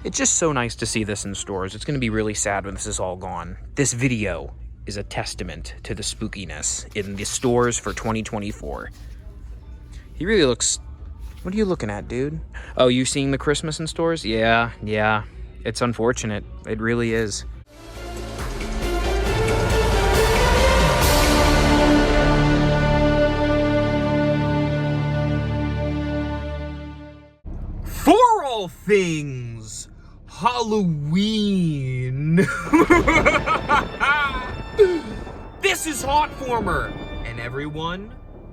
It's just so nice to see this in stores. It's going to be really sad when this is all gone. This video is a testament to the spookiness in the stores for 2024. He really looks... What are you looking at, dude? Oh, you seeing the Christmas in stores? Yeah. It's unfortunate. It really is. For all things Halloween. This is hauntformer, and everyone,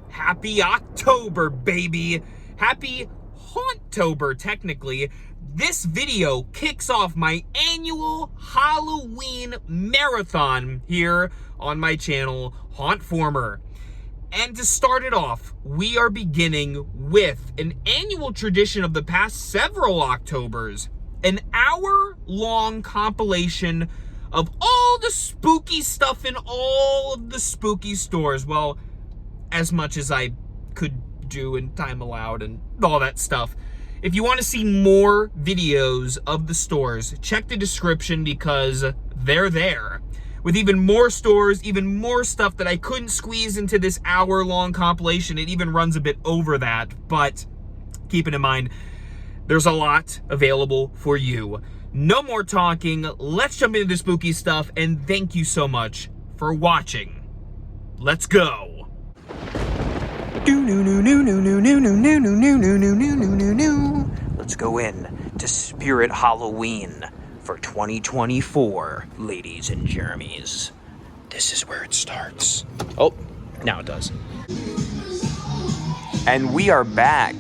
happy October, baby. Happy Hauntober, technically. This video kicks off my annual Halloween marathon here on my channel, Hauntformer. And to start it off, we are beginning with an annual tradition of the past several Octobers, an hour-long compilation of all the spooky stuff in all of the spooky stores. Well, as much as I could do in time allowed and all that stuff. If you want to see more videos of the stores, check the description because they're there. With even more stores, even more stuff that I couldn't squeeze into this hour-long compilation. It even runs a bit over that, but keep it in mind, there's a lot available for you. No more talking, let's jump into the spooky stuff, and thank you so much for watching. Let's go. Let's go in to Spirit Halloween for 2024, ladies and germies. This is where it starts. Oh, now it does. And we are back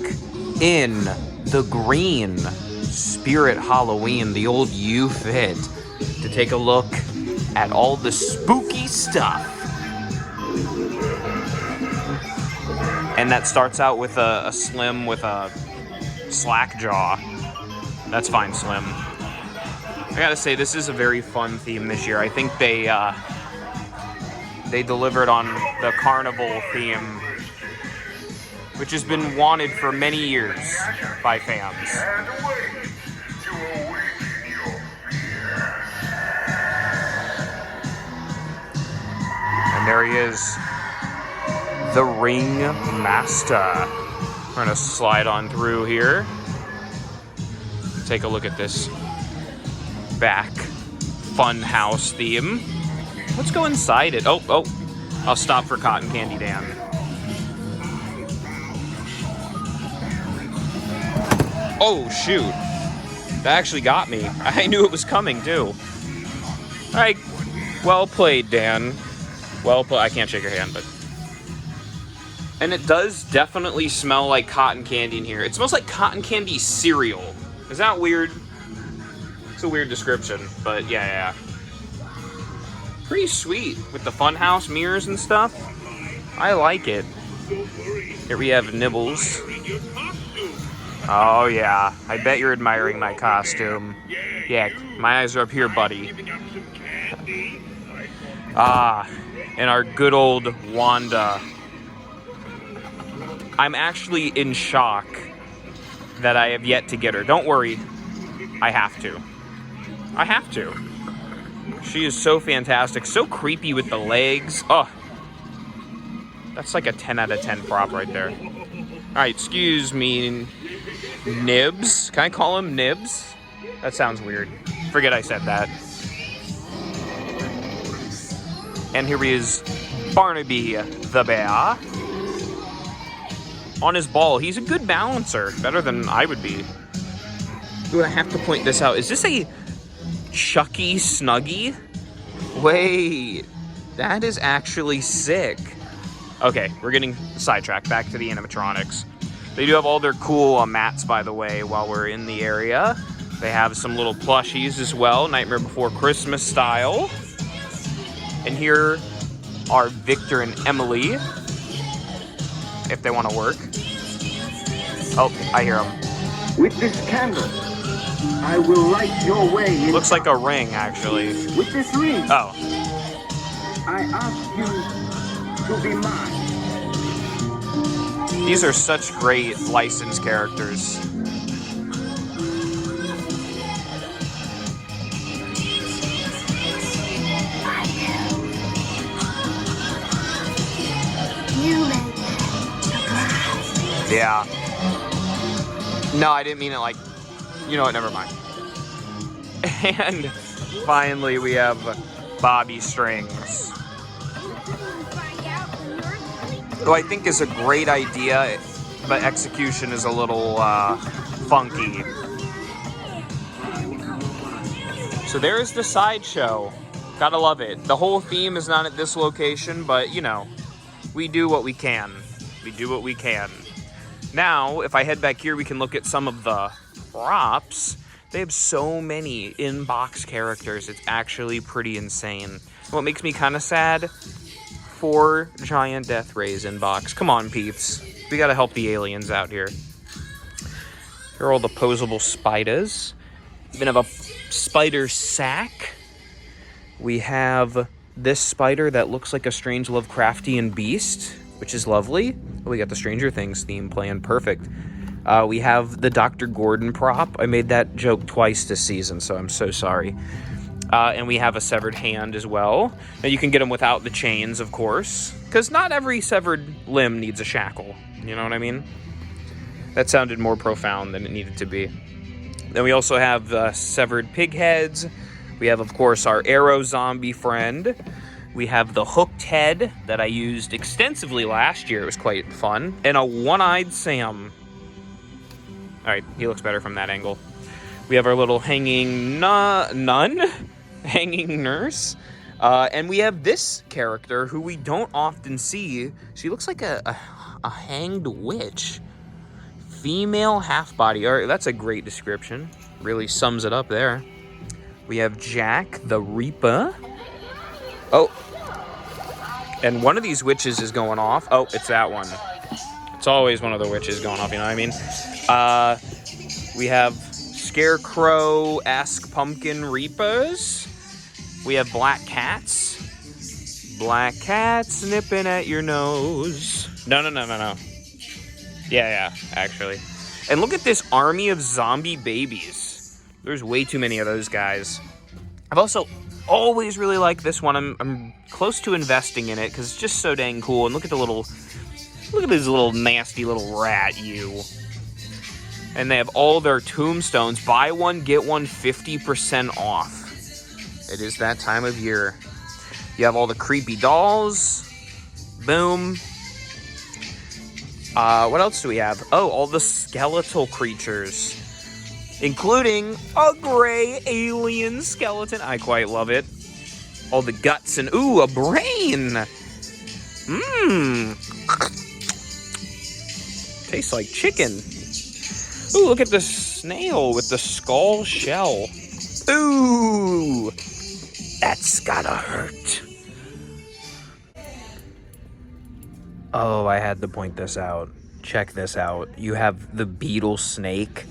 in the green Spirit Halloween, the old U-Fit, to take a look at all the spooky stuff. And that starts out with a Slim with a slack jaw. That's fine, Slim. I gotta say, this is a very fun theme this year. I think they delivered on the carnival theme, which has been wanted for many years by fans. And there he is, the Ring Master. We're gonna slide on through here. Take a look at this back fun house theme. Let's go inside it. Oh, I'll stop for Cotton Candy Dan. Oh, shoot. That actually got me. I knew it was coming, too. All right. Well played, Dan. Well played. I can't shake your hand, but... And it does definitely smell like cotton candy in here. It smells like cotton candy cereal. Is that weird? It's a weird description, but yeah. Pretty sweet with the funhouse mirrors and stuff. I like it. Here we have Nibbles. Oh yeah, I bet you're admiring my costume. Yeah, my eyes are up here, buddy. And our good old Wanda. I'm actually in shock that I have yet to get her. Don't worry, I have to. She is so fantastic, so creepy with the legs. Oh, that's like a 10 out of 10 prop right there. All right, excuse me, Nibs. Can I call him Nibs? That sounds weird. Forget I said that. And here he is, Barnaby the bear. On his ball, he's a good balancer, better than I would be. Ooh, I have to point this out. Is this a Chucky Snuggie? Wait, that is actually sick. Okay, we're getting sidetracked. Back to the animatronics. They do have all their cool mats, by the way, while we're in the area. They have some little plushies as well, Nightmare Before Christmas style. And here are Victor and Emily, if they want to work. Oh, I hear them. With this candle, I will light your way. Looks like a ring, actually. With this ring, oh, I ask you to be mine. These are such great licensed characters. Yeah. No, I didn't mean it like, you know what, never mind. And finally we have Bobby Strings. Who I think is a great idea, but execution is a little funky. So there's the sideshow. Gotta love it. The whole theme is not at this location, but you know, we do what we can. We do what we can. Now, if I head back here, we can look at some of the props. They have so many in-box characters. It's actually pretty insane. What makes me kind of sad? 4 giant death rays in box. Come on, peeps. We gotta help the aliens out here. Here are all the posable spiders. Even have a spider sack. We have this spider that looks like a strange Lovecraftian beast, which is lovely. Oh, we got the Stranger Things theme playing. Perfect. We have the Dr. Gordon prop. I made that joke twice this season, so I'm so sorry. And we have a severed hand as well. Now you can get them without the chains, of course, because not every severed limb needs a shackle. You know what I mean? That sounded more profound than it needed to be. Then we also have severed pig heads. We have, of course, our arrow zombie friend. We have the hooked head that I used extensively last year. It was quite fun. And a one-eyed Sam. All right, he looks better from that angle. We have our little hanging nun, hanging nurse. And we have this character who we don't often see. She looks like a hanged witch. Female half-body. All right, that's a great description. Really sums it up there. We have Jack the Reaper. Oh. And one of these witches is going off. Oh, it's that one. It's always one of the witches going off, you know what I mean? We have Scarecrow-esque pumpkin reapers. We have black cats. Black cats nipping at your nose. No. Yeah, actually. And look at this army of zombie babies. There's way too many of those guys. I've also always really liked this one. I'm close to investing in it because it's just so dang cool. And look at this little nasty little rat, you. And they have all their tombstones. Buy one, get one 50% off. It is that time of year. You have all the creepy dolls. Boom. What else do we have? Oh, all the skeletal creatures. Including a gray alien skeleton. I quite love it. All the guts and, ooh, a brain. Tastes like chicken. Ooh, look at the snail with the skull shell. Ooh, that's gotta hurt. Oh, I had to point this out. Check this out. You have the beetle snake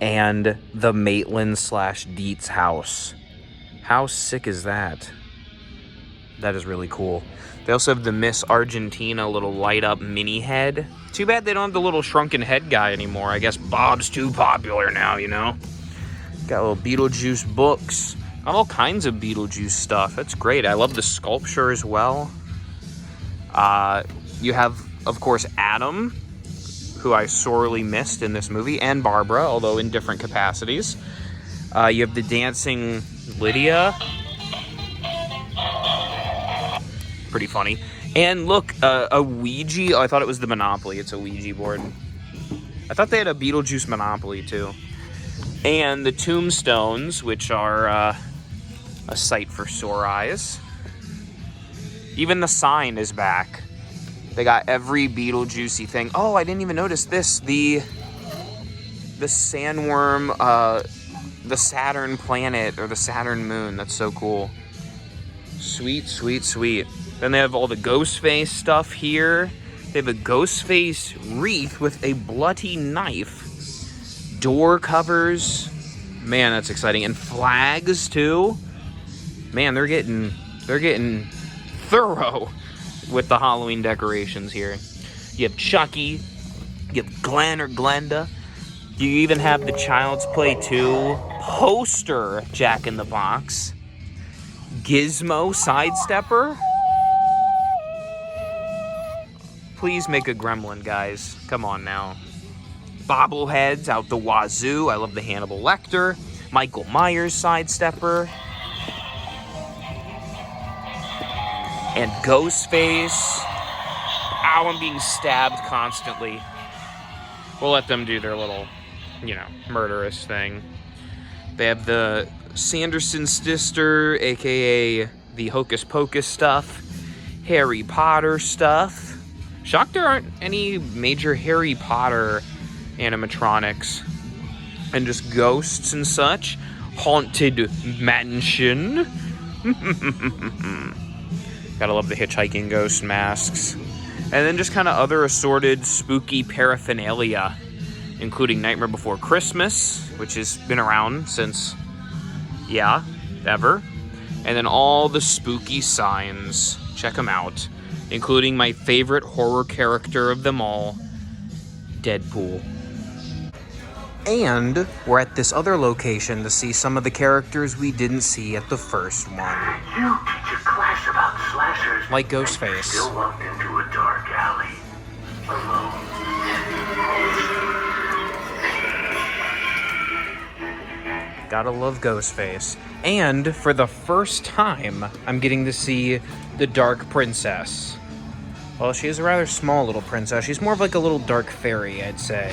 and the Maitland/Dietz house. How sick is that? That is really cool. They also have the Miss Argentina little light up mini head. Too bad they don't have the little shrunken head guy anymore. I guess Bob's too popular now, you know? Got little Beetlejuice books. Got all kinds of Beetlejuice stuff. That's great. I love the sculpture as well. You have, of course, Adam, who I sorely missed in this movie, and Barbara, although in different capacities. You have the dancing Lydia. Pretty funny. And look, a Ouija. Oh, I thought it was the Monopoly. It's a Ouija board. I thought they had a Beetlejuice Monopoly, too. And the tombstones, which are a sight for sore eyes. Even the sign is back. They got every Beetlejuicy thing. Oh, I didn't even notice this. The sandworm, the Saturn planet, or the Saturn moon. That's so cool. Sweet, sweet, sweet. Then they have all the Ghostface stuff here. They have a Ghostface wreath with a bloody knife. Door covers. Man, that's exciting. And flags, too. Man, they're getting thorough with the Halloween decorations here. You have Chucky. You have Glenn or Glenda. You even have the Child's Play 2 poster Jack in the Box. Gizmo Sidestepper. Please make a gremlin, guys. Come on now. bobbleheads out the wazoo. I love the Hannibal Lecter, Michael Myers sidestepper, and Ghostface. Ow, I'm being stabbed constantly. We'll let them do their little, you know, murderous thing. They have the Sanderson sister, aka the Hocus Pocus stuff, Harry Potter stuff. Shocked there aren't any major Harry Potter animatronics. And just ghosts and such. Haunted Mansion. Gotta love the hitchhiking ghost masks. And then just kind of other assorted spooky paraphernalia, including Nightmare Before Christmas, which has been around since, yeah, ever. And then all the spooky signs. Check them out. Including my favorite horror character of them all, Deadpool. And we're at this other location to see some of the characters we didn't see at the first one. You teach a class about slashers. Like Ghostface. Still walked into a dark alley. Alone. Gotta love Ghostface. And for the first time, I'm getting to see the Dark Princess. Well, she is a rather small little princess. She's more of like a little dark fairy, I'd say.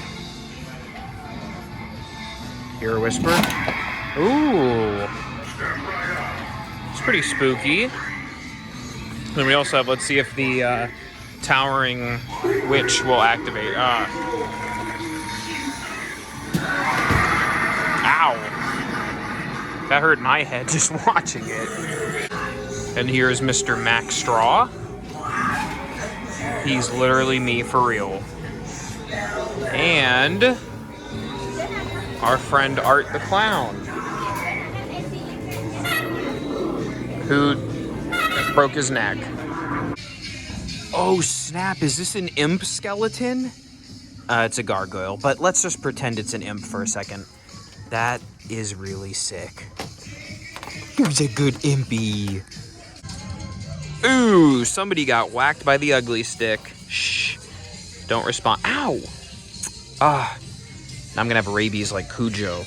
Hear a whisper? Ooh. It's pretty spooky. Then we also have, let's see if the towering witch will activate. Ow. That hurt my head just watching it. And here's Mr. Max Straw. He's literally me for real. And our friend Art the Clown, who broke his neck. Oh snap, is this an imp skeleton? It's a gargoyle, but let's just pretend it's an imp for a second. That is really sick. Here's a good impy. Ooh, somebody got whacked by the ugly stick. Shh, don't respond. Ow! Ah, I'm gonna have rabies like Cujo.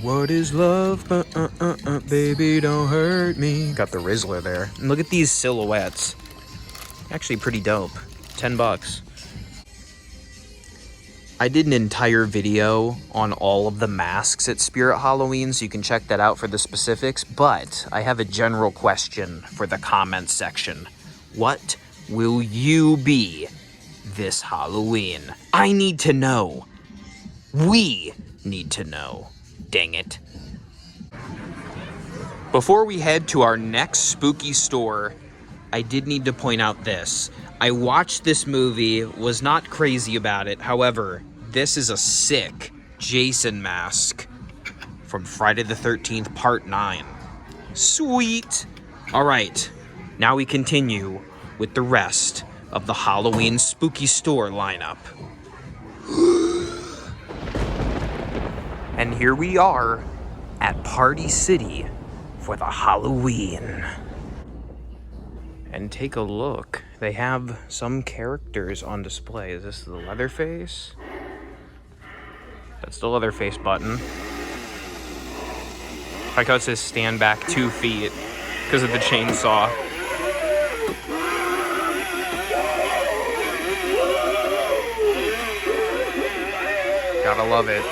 What is love? Baby, don't hurt me. Got the Rizzler there. And look at these silhouettes. Actually pretty dope. $10. I did an entire video on all of the masks at Spirit Halloween, so you can check that out for the specifics, but I have a general question for the comments section. What will you be this Halloween? I need to know. We need to know. Dang it. Before we head to our next spooky store, I did need to point out this. I watched this movie, was not crazy about it. However, this is a sick Jason mask from Friday the 13th, Part 9. Sweet. All right, now we continue with the rest of the Halloween spooky store lineup. And here we are at Party City for the Halloween. And take a look. They have some characters on display. Is this the Leatherface? That's the Leatherface button. I like how it says stand back 2 feet because of the chainsaw. Gotta love it.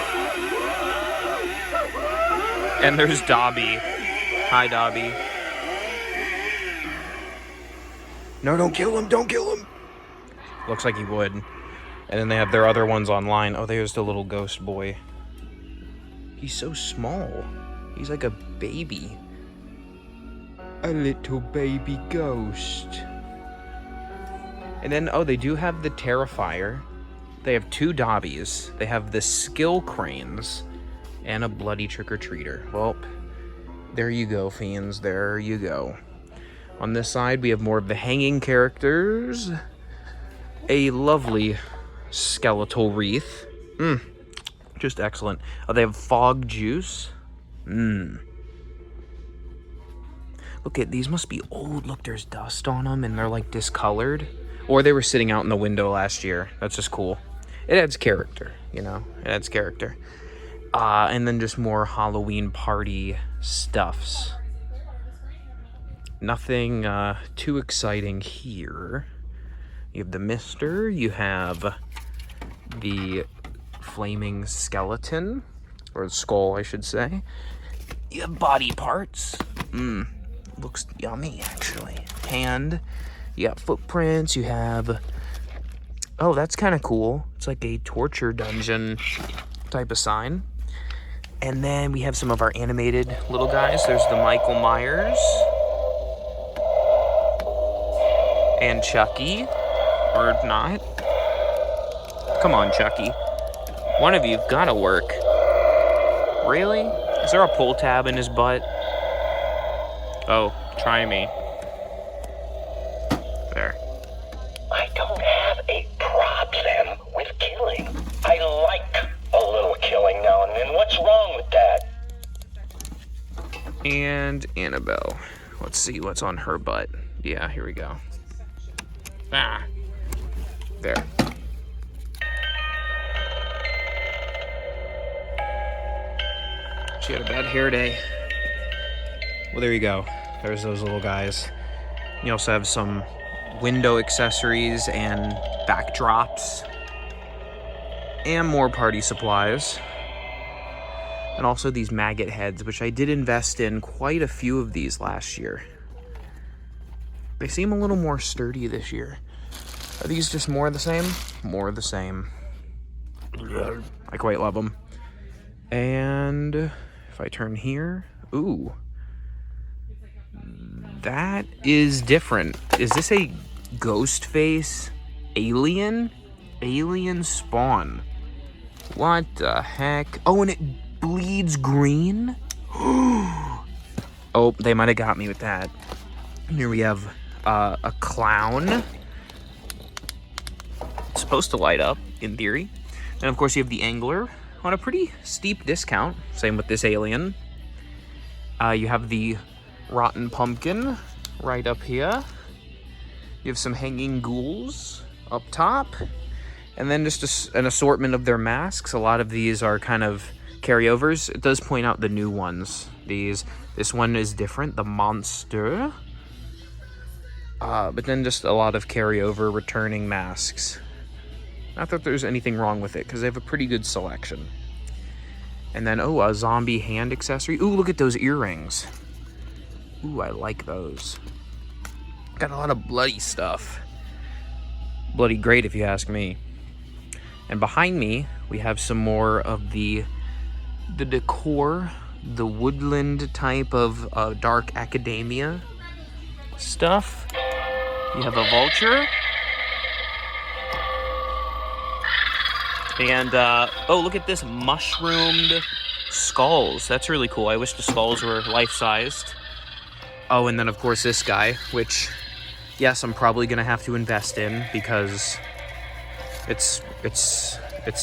And there's Dobby. Hi, Dobby. No, don't kill him, don't kill him. Looks like he would. And then they have their other ones online. Oh, there's the little ghost boy. He's so small. He's like a baby. A little baby ghost. And then, oh, they do have the Terrifier. They have 2 Dobbies. They have the Skill Cranes. And a bloody trick-or-treater. Well, there you go, fiends. There you go. On this side, we have more of the hanging characters. A lovely skeletal wreath. Just excellent. Oh, they have fog juice. Look at these, must be old. Look, there's dust on them and they're like discolored. Or they were sitting out in the window last year. That's just cool. it adds character, you know? It adds character. And then just more Halloween party stuffs. Nothing too exciting here. You have the Mister, you have the flaming skeleton, or skull, I should say. You have body parts. Looks yummy, actually. Hand. You got footprints. You have... Oh, that's kind of cool. It's like a torture dungeon type of sign. And then we have some of our animated little guys. There's the Michael Myers. And Chucky. Or not. Come on, Chucky. One of you've got to work. Really? Is there a pull tab in his butt? Oh, try me. There. I don't have a problem with killing. I like a little killing now and then. What's wrong with that? And Annabelle. Let's see what's on her butt. Yeah, here we go. Ah. There. She had a bad hair day. Well, there you go. There's those little guys. You also have some window accessories and backdrops. And more party supplies. And also these maggot heads, which I did invest in quite a few of these last year. They seem a little more sturdy this year. Are these just more of the same? More of the same. I quite love them. And if I turn here, ooh. That is different. Is this a ghost face alien? Alien spawn. What the heck? Oh, and it bleeds green? Oh, they might have got me with that. Here we have a clown. It's supposed to light up, in theory. And of course you have the angler on a pretty steep discount. Same with this alien. You have the rotten pumpkin right up here. You have some hanging ghouls up top. And then just an assortment of their masks. A lot of these are kind of carryovers. It does point out the new ones. This one is different, the monster. But then just a lot of carryover returning masks. Not that there's anything wrong with it, because they have a pretty good selection. And then, oh, a zombie hand accessory. Ooh, look at those earrings. Ooh, I like those. Got a lot of bloody stuff. Bloody great, if you ask me. And behind me, we have some more of the decor, the woodland type of dark academia stuff. You have a vulture. And, oh, look at this mushroomed skulls. That's really cool. I wish the skulls were life-sized. Oh, and then, of course, this guy, which, yes, I'm probably going to have to invest in because it's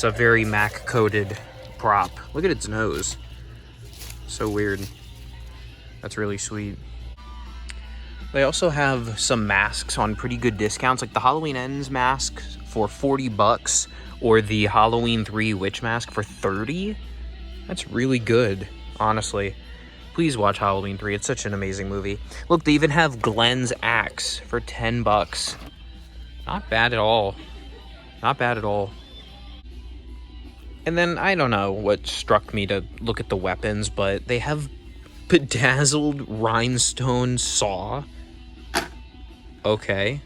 a very Mac-coded prop. Look at its nose. So weird. That's really sweet. They also have some masks on pretty good discounts, like the Halloween Ends mask for $40, or the Halloween 3 Witch mask for $30. That's really good, honestly. Please watch Halloween 3. It's such an amazing movie. Look, they even have Glenn's axe for $10. Not bad at all. Not bad at all. And then, I don't know what struck me to look at the weapons, but they have bedazzled rhinestone saw. Okay.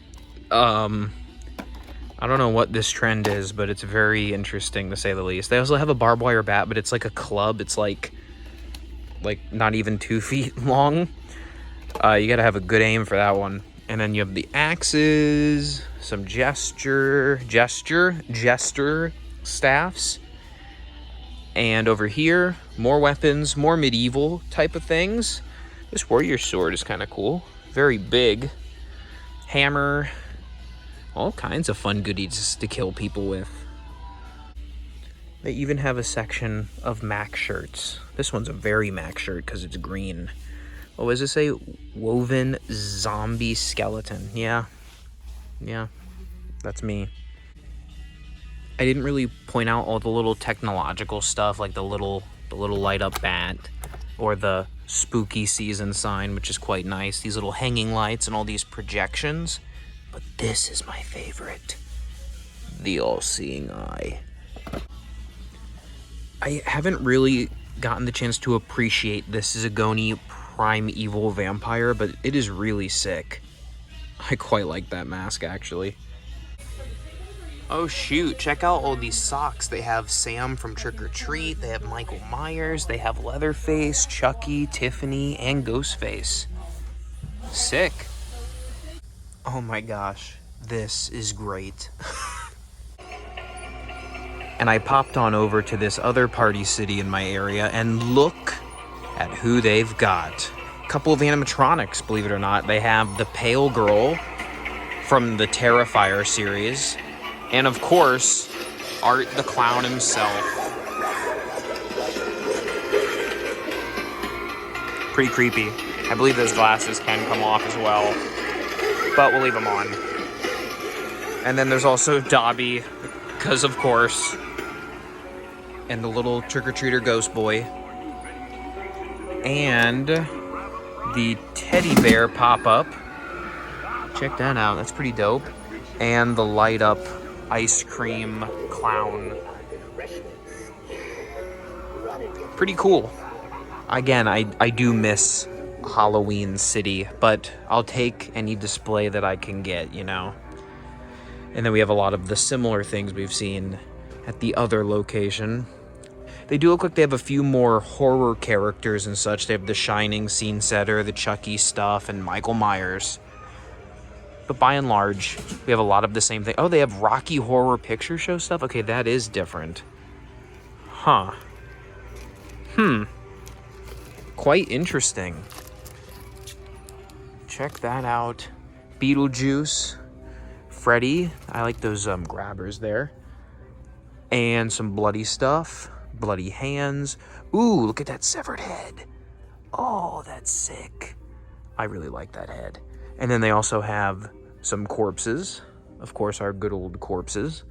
I don't know what this trend is, but it's very interesting to say the least. They also have a barbed wire bat, but it's like a club. It's like not even 2 feet long. You gotta have a good aim for that one. And then you have the axes, some jester staffs. And over here, more weapons, more medieval type of things. This warrior sword is kind of cool. Very big. Hammer. All kinds of fun goodies to kill people with. They even have a section of Mac shirts. This one's a very Mac shirt because it's green. Oh, does it say woven zombie skeleton? Yeah. Yeah, that's me. I didn't really point out all the little technological stuff, like the little light up bat, or the spooky season sign, which is quite nice. These little hanging lights and all these projections. But this is my favorite. The all-seeing eye. I haven't really gotten the chance to appreciate this Zagoni primeval vampire, but it is really sick. I quite like that mask, actually. Oh shoot, check out all these socks. They have Sam from Trick or Treat, they have Michael Myers, they have Leatherface, Chucky, Tiffany, and Ghostface. Sick. Oh my gosh, this is great. And I popped on over to this other party city in my area, and look at who they've got. A couple of animatronics, believe it or not. They have the Pale Girl from the Terrifier series. And of course, Art the Clown himself. Pretty creepy. I believe those glasses can come off as well, but we'll leave them on. And then there's also Dobby, because of course, and the little trick-or-treater ghost boy. And the teddy bear pop-up. Check that out, that's pretty dope. And the light-up ice cream clown. Pretty cool. Again, I do miss Halloween City, but I'll take any display that I can get, you know. And then we have a lot of the similar things we've seen at the other location. They do look like they have a few more horror characters and such. They have the Shining scene setter, the Chucky stuff, and Michael Myers. But by and large, we have a lot of the same thing. Oh, they have Rocky Horror Picture Show stuff? Okay, that is different. Huh. Quite interesting. Check that out. Beetlejuice. Freddy. I like those grabbers there. And some bloody stuff. Bloody hands. Ooh, look at that severed head. Oh, that's sick. I really like that head. And then they also have some corpses. Of course, our good old corpses.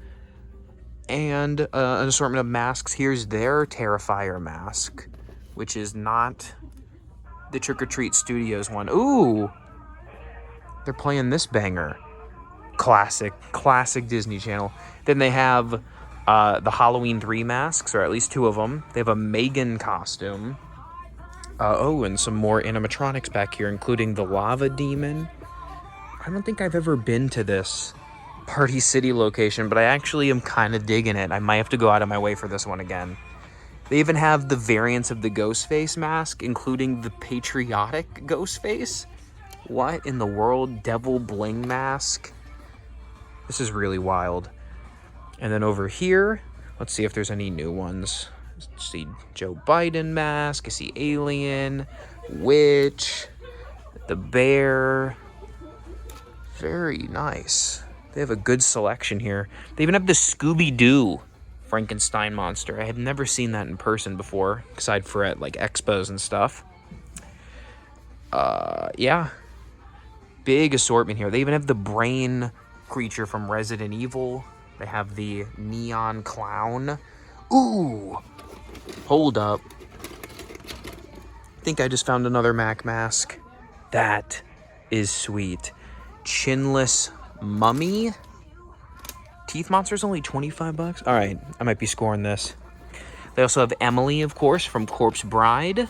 And an assortment of masks. Here's their Terrifier mask, which is not the Trick or Treat Studios one. Ooh! They're playing this banger. Classic Disney Channel. Then they have the Halloween 3 masks, or at least 2 of them. They have a Megan costume. And some more animatronics back here, including the Lava Demon. I don't think I've ever been to this Party City location, but I actually am kind of digging it. I might have to go out of my way for this one again. They even have the variants of the Ghostface mask, including the patriotic Ghostface. What in the world? Devil Bling mask? This is really wild. And then over here, let's see if there's any new ones. Let's see Joe Biden mask. I see Alien, Witch, the Bear. Very nice. They have a good selection here. They even have the Scooby-Doo Frankenstein monster. I had never seen that in person before, aside for at like expos and stuff. Yeah. Big assortment here. They even have the brain creature from Resident Evil. They have the neon clown. Ooh! Hold up. I think I just found another Mac mask. That is sweet. Chinless mummy. Teeth monster's only 25 bucks. All right, I might be scoring this. They also have Emily, of course, from Corpse Bride.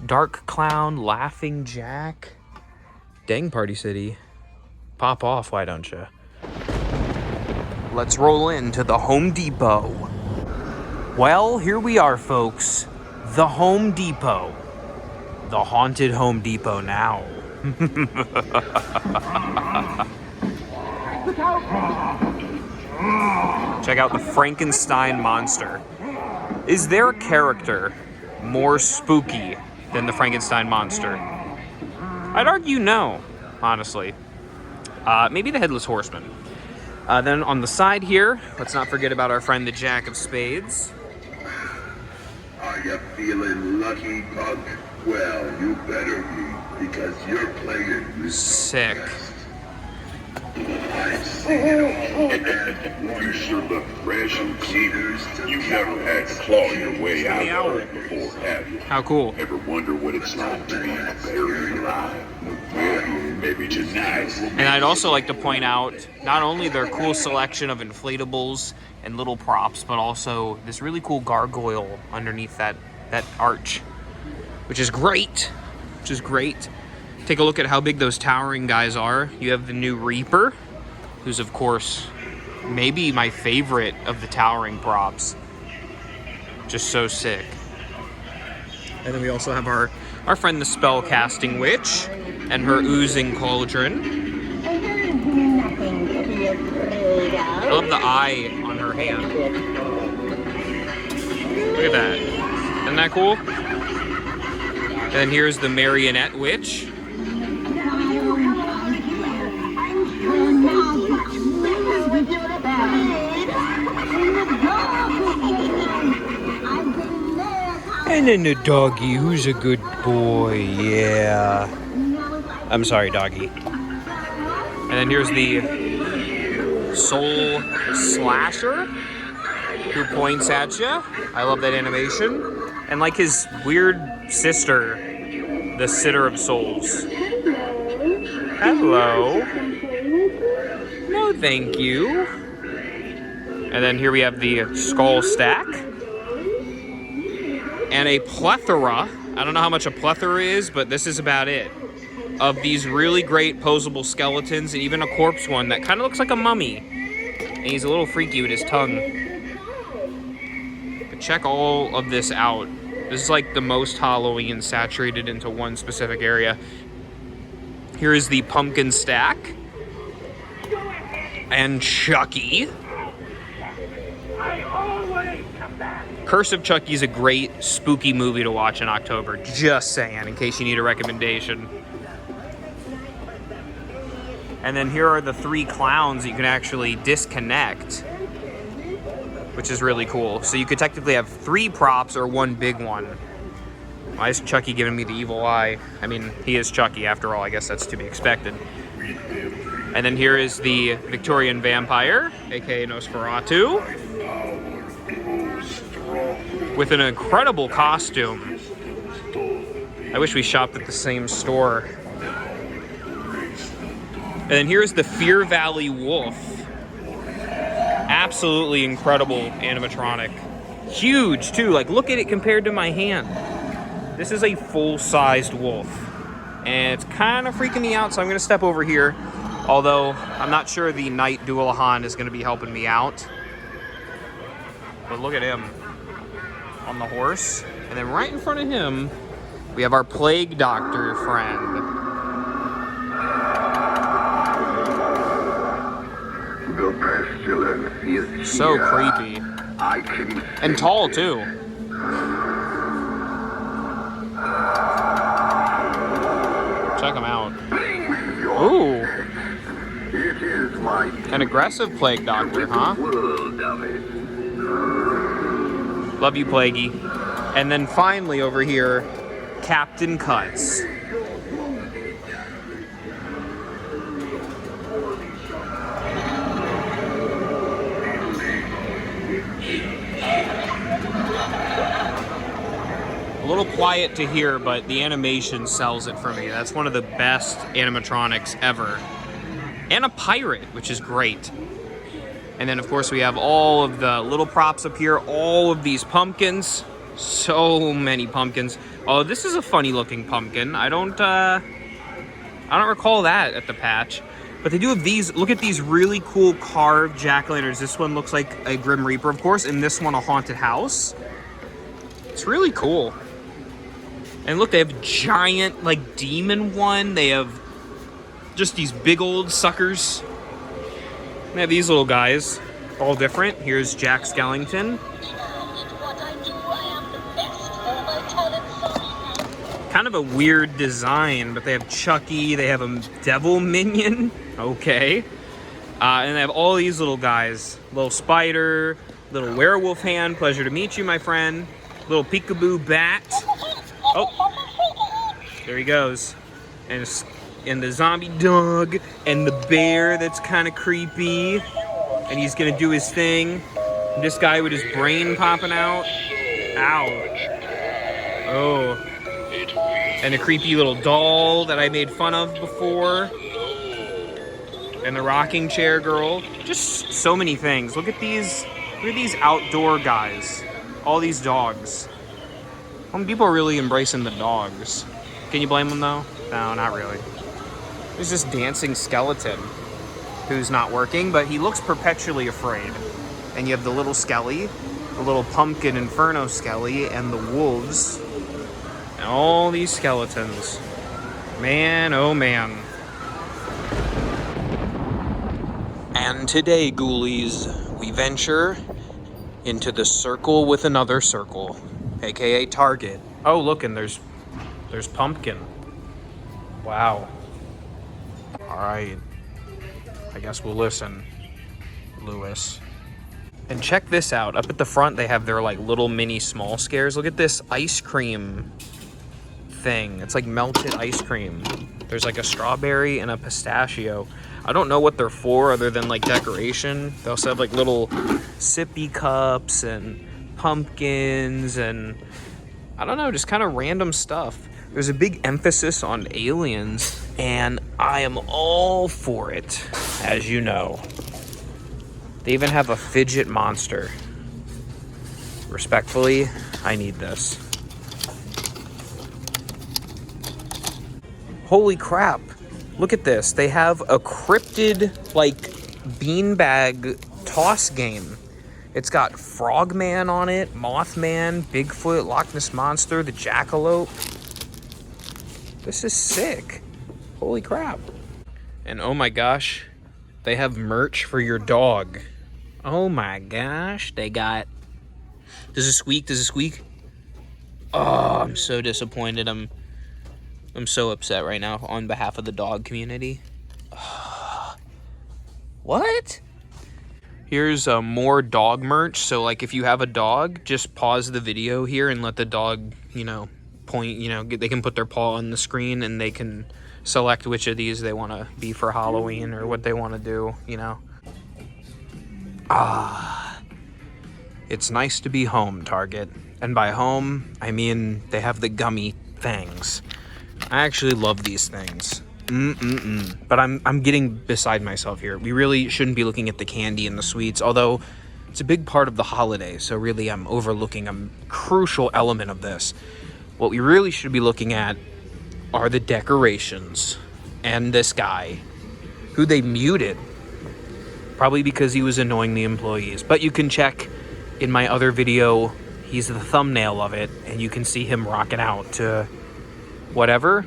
Dark Clown, Laughing Jack. Dang, Party City. Pop off, why don't you? Let's roll into the Home Depot. Well, here we are, folks. The Home Depot. The haunted Home Depot now. Check out the Frankenstein monster. Is there a character more spooky than the Frankenstein monster? I'd argue no, honestly. Maybe the Headless Horseman. Then on the side here, let's not forget about our friend the Jack of Spades. Are you feeling lucky, punk? Well, you better be, because you're playing this. Sick. I've seen it all, and you sure look fresh and clean. You've never had to claw your way out of Earth before, have you? How cool. Ever wonder what it's like to be buried alive? Well, maybe tonight. And I'd also like to point out not only their cool selection of inflatables and little props, but also this really cool gargoyle underneath that arch, which is great. Take a look at how big those towering guys are. You have the new Reaper, who's of course maybe my favorite of the towering props. Just so sick. And then we also have our friend the spell-casting witch and her oozing cauldron. I love the eye on her hand. Look at that. Isn't that cool? And then here's the marionette witch. And then the doggy, who's a good boy, yeah. I'm sorry, doggy. And then here's the soul slasher who points at you. I love that animation. And like his weird sister, the sitter of souls. Hello. No, thank you. And then here we have the skull stack. And a plethora, I don't know how much a plethora is, but this is about it, of these really great posable skeletons, and even a corpse one that kind of looks like a mummy. And he's a little freaky with his tongue. But check all of this out. This is like the most Halloween saturated into one specific area. Here is the pumpkin stack. And Chucky. Curse of Chucky is a great spooky movie to watch in October. Just saying, in case you need a recommendation. And then here are the 3 clowns that you can actually disconnect, which is really cool. So you could technically have 3 props or 1 big one. Why is Chucky giving me the evil eye? I mean, he is Chucky after all. I guess that's to be expected. And then here is the Victorian vampire, aka Nosferatu, with an incredible costume. I wish we shopped at the same store. And then here's the Fear Valley wolf. Absolutely incredible animatronic. Huge too, like look at it compared to my hand. This is a full-sized wolf. And it's kind of freaking me out, so I'm gonna step over here. Although, I'm not sure the Knight Dualahan is gonna be helping me out. But look at him on the horse. And then right in front of him, we have our plague doctor friend. The pestilence is So here. creepy. I can And tall too. Check him out. Ooh. It is my An aggressive plague doctor, huh? world of it. Love you, Plaguey. And then finally over here, Captain Cuts. A little quiet to hear, but the animation sells it for me. That's one of the best animatronics ever. And a pirate, which is great. And then, of course, we have all of the little props up here, all of these pumpkins. So many pumpkins. Oh, this is a funny-looking pumpkin. I don't recall that at the patch. But they do have these. Look at these really cool carved jack-o'-lanterns. This one looks like a Grim Reaper, of course, and this one a haunted house. It's really cool. And look, they have giant, like, demon one. They have just these big old suckers. They have these little guys, all different. Here's Jack Skellington. Kind of a weird design, but they have Chucky. They have a devil minion. Okay. And they have all these little guys. Little spider, little werewolf hand. Pleasure to meet you, my friend. Little peekaboo bat. Oh, there he goes. And and the zombie dog and the bear that's kind of creepy. And he's gonna do his thing. And this guy with his brain popping out. Ow. Oh. And a creepy little doll that I made fun of before. And the rocking chair girl. Just so many things. Look at these outdoor guys. All these dogs. People are really embracing the dogs. Can you blame them though? No, not really. There's this dancing skeleton who's not working, but he looks perpetually afraid. And you have the little skelly, the little pumpkin inferno skelly, and the wolves. And all these skeletons. Man, oh man. And today, ghoulies, we venture into the circle with another circle, aka Target. Oh, look, and there's Pumpkin. Wow. All right. I guess we'll listen, Lewis. And check this out. Up at the front, they have their like little mini small scares. Look at this ice cream thing. It's like melted ice cream. There's like a strawberry and a pistachio. I don't know what they're for other than like decoration. They also have like little sippy cups and pumpkins and I don't know, just kind of random stuff. There's a big emphasis on aliens and I am all for it, as you know. They even have a fidget monster. Respectfully, I need this. Holy crap. Look at this. They have a cryptid, like, beanbag toss game. It's got Frogman on it, Mothman, Bigfoot, Loch Ness Monster, the Jackalope. This is sick. Holy crap. And oh my gosh, they have merch for your dog. Oh my gosh, they got... Does it squeak? Does it squeak? Oh, I'm so disappointed. I'm so upset right now on behalf of the dog community. What? Here's more dog merch. So like if you have a dog, just pause the video here and let the dog, point, they can put their paw on the screen and they can select which of these they want to be for Halloween or what they want to do, It's nice to be home, Target. And by home, I mean they have the gummy things. I actually love these things. But I'm getting beside myself here. We really shouldn't be looking at the candy and the sweets, although it's a big part of the holiday, so really I'm overlooking a crucial element of this. What we really should be looking at are the decorations and this guy, who they muted, probably because he was annoying the employees. But you can check in my other video, he's the thumbnail of it, and you can see him rocking out to whatever.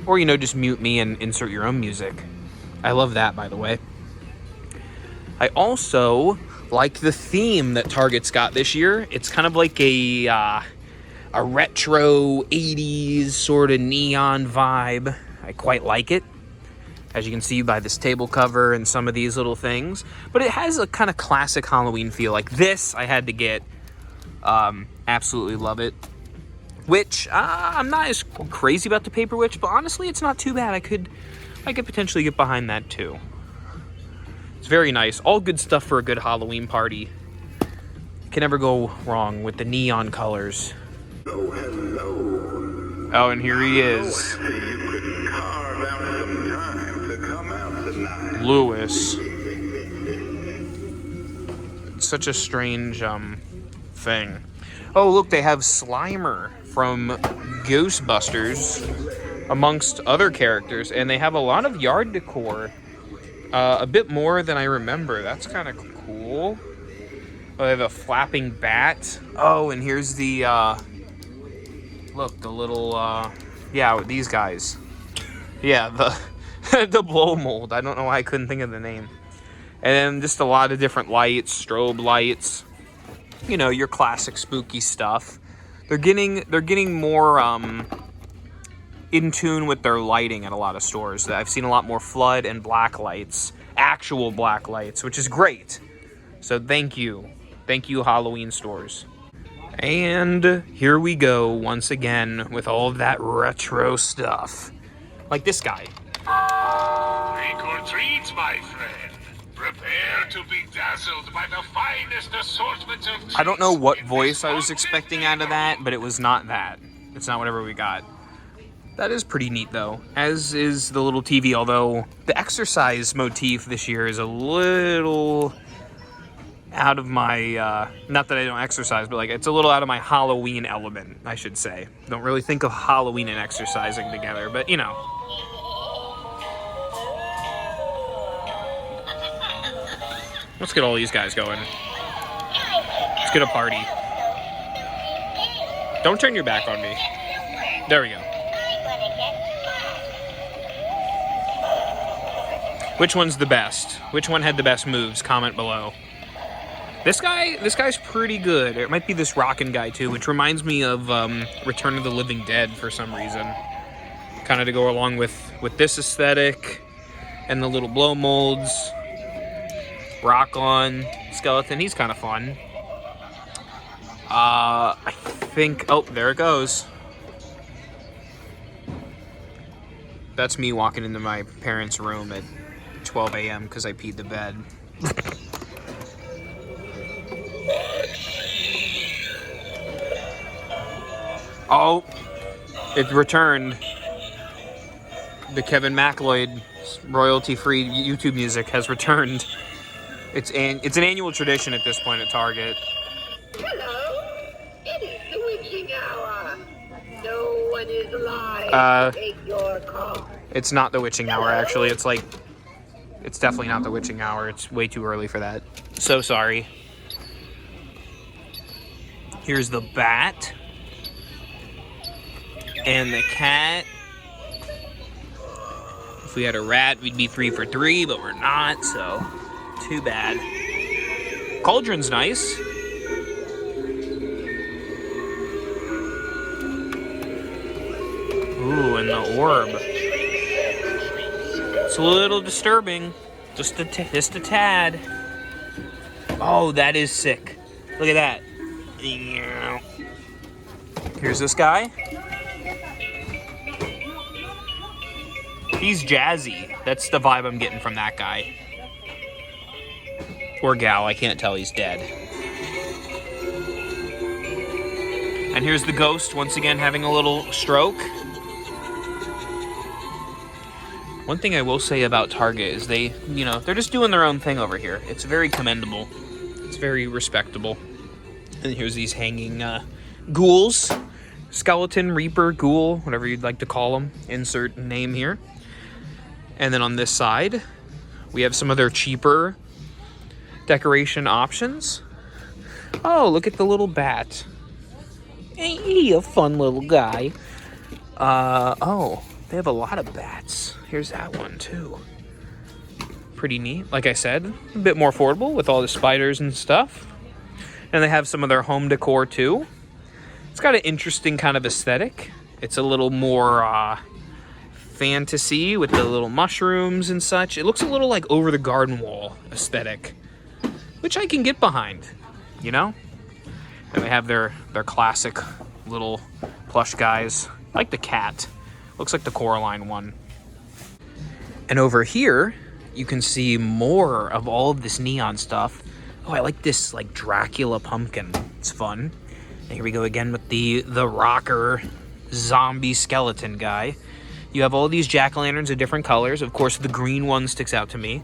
Or, just mute me and insert your own music. I love that, by the way. I also like the theme that Target's got this year. It's kind of like a retro 80s sort of neon vibe. I quite like it, as you can see by this table cover and some of these little things. But it has a kind of classic Halloween feel. Like this, I had to get. Absolutely love it. Witch, I'm not as crazy about the Paper Witch, but honestly, it's not too bad. I could potentially get behind that too. It's very nice. All good stuff for a good Halloween party. Can never go wrong with the neon colors. Oh, hello. Oh, and here he is. You could carve out some time to come out tonight. Lewis. It's such a strange thing. Oh, look, they have Slimer from Ghostbusters, amongst other characters, and they have a lot of yard decor, a bit more than I remember. That's kind of cool. Oh, they have a flapping bat. Oh, and here's the, look, the little, these guys. Yeah, the blow mold. I don't know why I couldn't think of the name. And then just a lot of different lights, strobe lights. Your classic spooky stuff. They're getting more in tune with their lighting at a lot of stores. I've seen a lot more flood and black lights, actual black lights, which is great. So thank you Halloween stores. And here we go once again with all of that retro stuff. Like this guy. treat, my friend. Prepare to be dazzled by the finest assortment of I don't know treats what in voice this I was haunted expecting out of that, but it was not that. It's not whatever we got. That is pretty neat, though, as is the little TV, although the exercise motif this year is a little out of my, not that I don't exercise, but like it's a little out of my Halloween element, I should say. Don't really think of Halloween and exercising together, but you know. Let's get all these guys going. Let's get a party. Don't turn your back on me. There we go. Which one's the best? Which one had the best moves? Comment below. This guy's pretty good. It might be this rockin' guy too, which reminds me of Return of the Living Dead for some reason. Kind of to go along with this aesthetic and the little blow molds. Rock on skeleton. He's kind of fun. I think. Oh, there it goes. That's me walking into my parents' room at 12 a.m. because I peed the bed. Oh, it returned. The Kevin MacLeod royalty-free YouTube music has returned. It's an annual tradition at this point at Target. Hello, it is the witching hour. No one is alive. Take your call. It's not the witching hour, actually. It's definitely not the witching hour. It's way too early for that. So sorry. Here's the bat. And the cat. If we had a rat, we'd be 3 for 3, but we're not, so too bad. Cauldron's nice. Ooh, and the orb. It's a little disturbing. Just a tad. Oh, that is sick. Look at that. Here's this guy. He's jazzy. That's the vibe I'm getting from that guy. Or gal, I can't tell. He's dead. And here's the ghost, once again having a little stroke. One thing I will say about Target is they're just doing their own thing over here. It's very commendable. It's very respectable. And here's these hanging ghouls. Skeleton, Reaper, Ghoul, whatever you'd like to call them. Insert name here. And then on this side, we have some of their cheaper decoration options. Oh, look at the little bat. Ain't he a fun little guy? Oh, they have a lot of bats. Here's that one too. Pretty neat. Like I said, a bit more affordable with all the spiders and stuff. And they have some of their home decor too. It's got an interesting kind of aesthetic. It's a little more fantasy with the little mushrooms and such. It looks a little like Over the Garden Wall aesthetic, which I can get behind, you know? And they have their classic little plush guys. I like the cat. Looks like the Coraline one. And over here, you can see more of all of this neon stuff. Oh, I like this like Dracula pumpkin. It's fun. And here we go again with the rocker zombie skeleton guy. You have all these jack-o'-lanterns of different colors. Of course, the green one sticks out to me,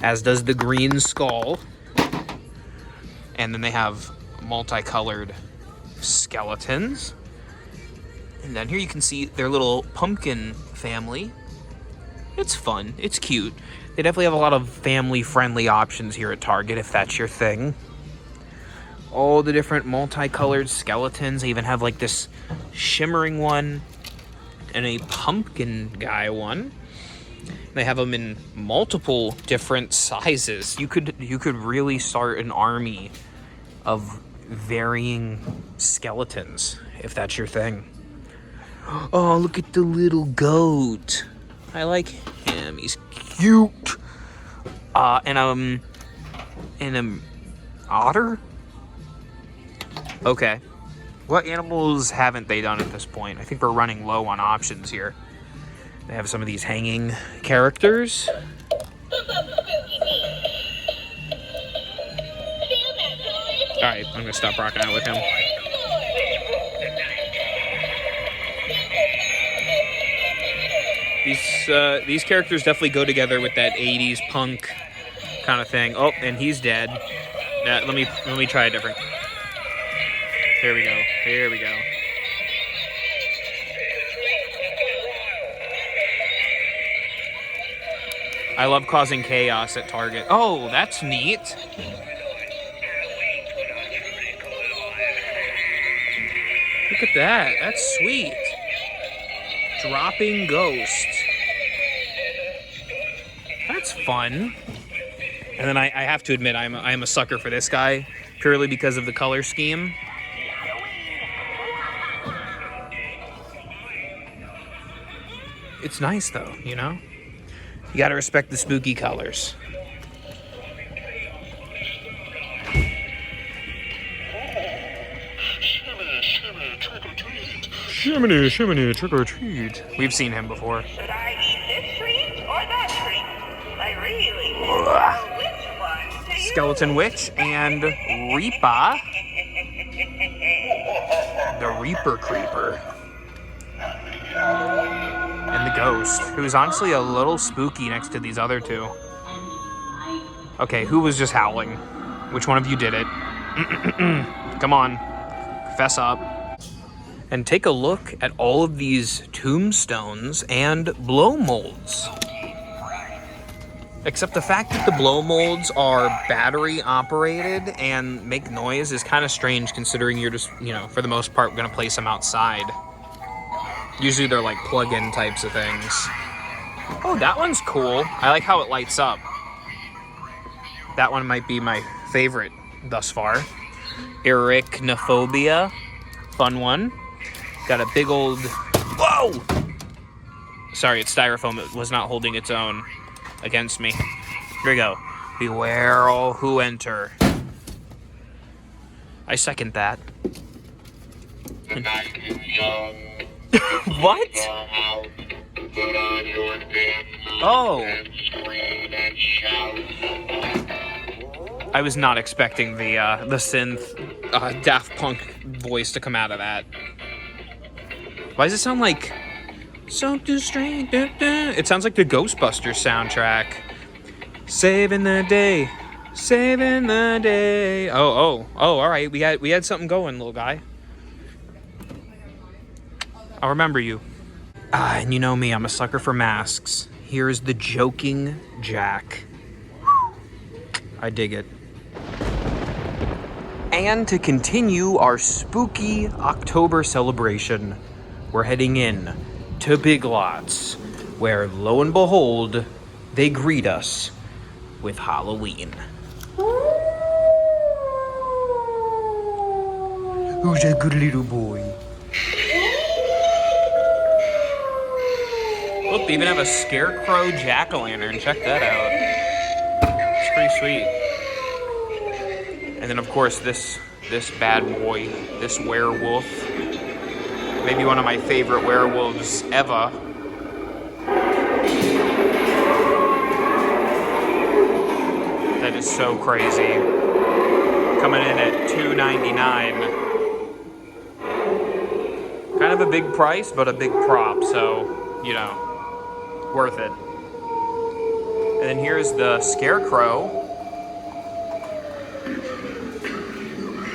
as does the green skull. And then they have multicolored skeletons. And then here you can see their little pumpkin family. It's fun. It's cute. They definitely have a lot of family-friendly options here at Target, if that's your thing. All the different multicolored skeletons. They even have like this shimmering one and a pumpkin guy one. They have them in multiple different sizes. You could really start an army of varying skeletons, if that's your thing. Oh, look at the little goat. I like him. He's cute. And an otter? Okay. What animals haven't they done at this point? I think we're running low on options here. They have some of these hanging characters. Alright, I'm gonna stop rocking out with him. These characters definitely go together with that 80s punk kind of thing. Oh, and he's dead. Let me try a different. Here we go. Here we go. I love causing chaos at Target. Oh, that's neat. Look at that. That's sweet. Dropping Ghost. That's fun. And then I have to admit, I'm a sucker for this guy, purely because of the color scheme. It's nice though, you know? You gotta respect the spooky colors. Shimmy, shimmy, trick or treat. We've seen him before. Should I eat this treat or that treat? I really don't know which one to use. Skeleton Witch and Reaper. The Reaper Creeper. And the Ghost, who's honestly a little spooky next to these other two. Okay, who was just howling? Which one of you did it? Come on, fess up. And take a look at all of these tombstones and blow molds. Except the fact that the blow molds are battery operated and make noise is kind of strange, considering you're just, you know, for the most part, gonna place them outside. Usually they're like plug-in types of things. Oh, that one's cool. I like how it lights up. That one might be my favorite thus far. Arachnophobia. Fun one. Got a big old... Whoa! Sorry, it's styrofoam. It was not holding its own against me. Here we go. Beware all who enter. I second that. What? Oh. I was not expecting the synth Daft Punk voice to come out of that. Why does it sound like something strange? It sounds like the Ghostbusters soundtrack. Saving the day, saving the day. Oh! All right, we had something going, little guy. I'll remember you. And you know me, I'm a sucker for masks. Here's the Joking Jack. I dig it. And to continue our spooky October celebration, we're heading in to Big Lots, where lo and behold, they greet us with Halloween. Who's that good little boy? Look, they even have a scarecrow jack-o'-lantern. Check that out. It's pretty sweet. And then, of course, this bad boy, this werewolf. Maybe one of my favorite werewolves ever. That is so crazy. Coming in at $2.99. Kind of a big price, but a big prop, so, you know, worth it. And then here's the Scarecrow.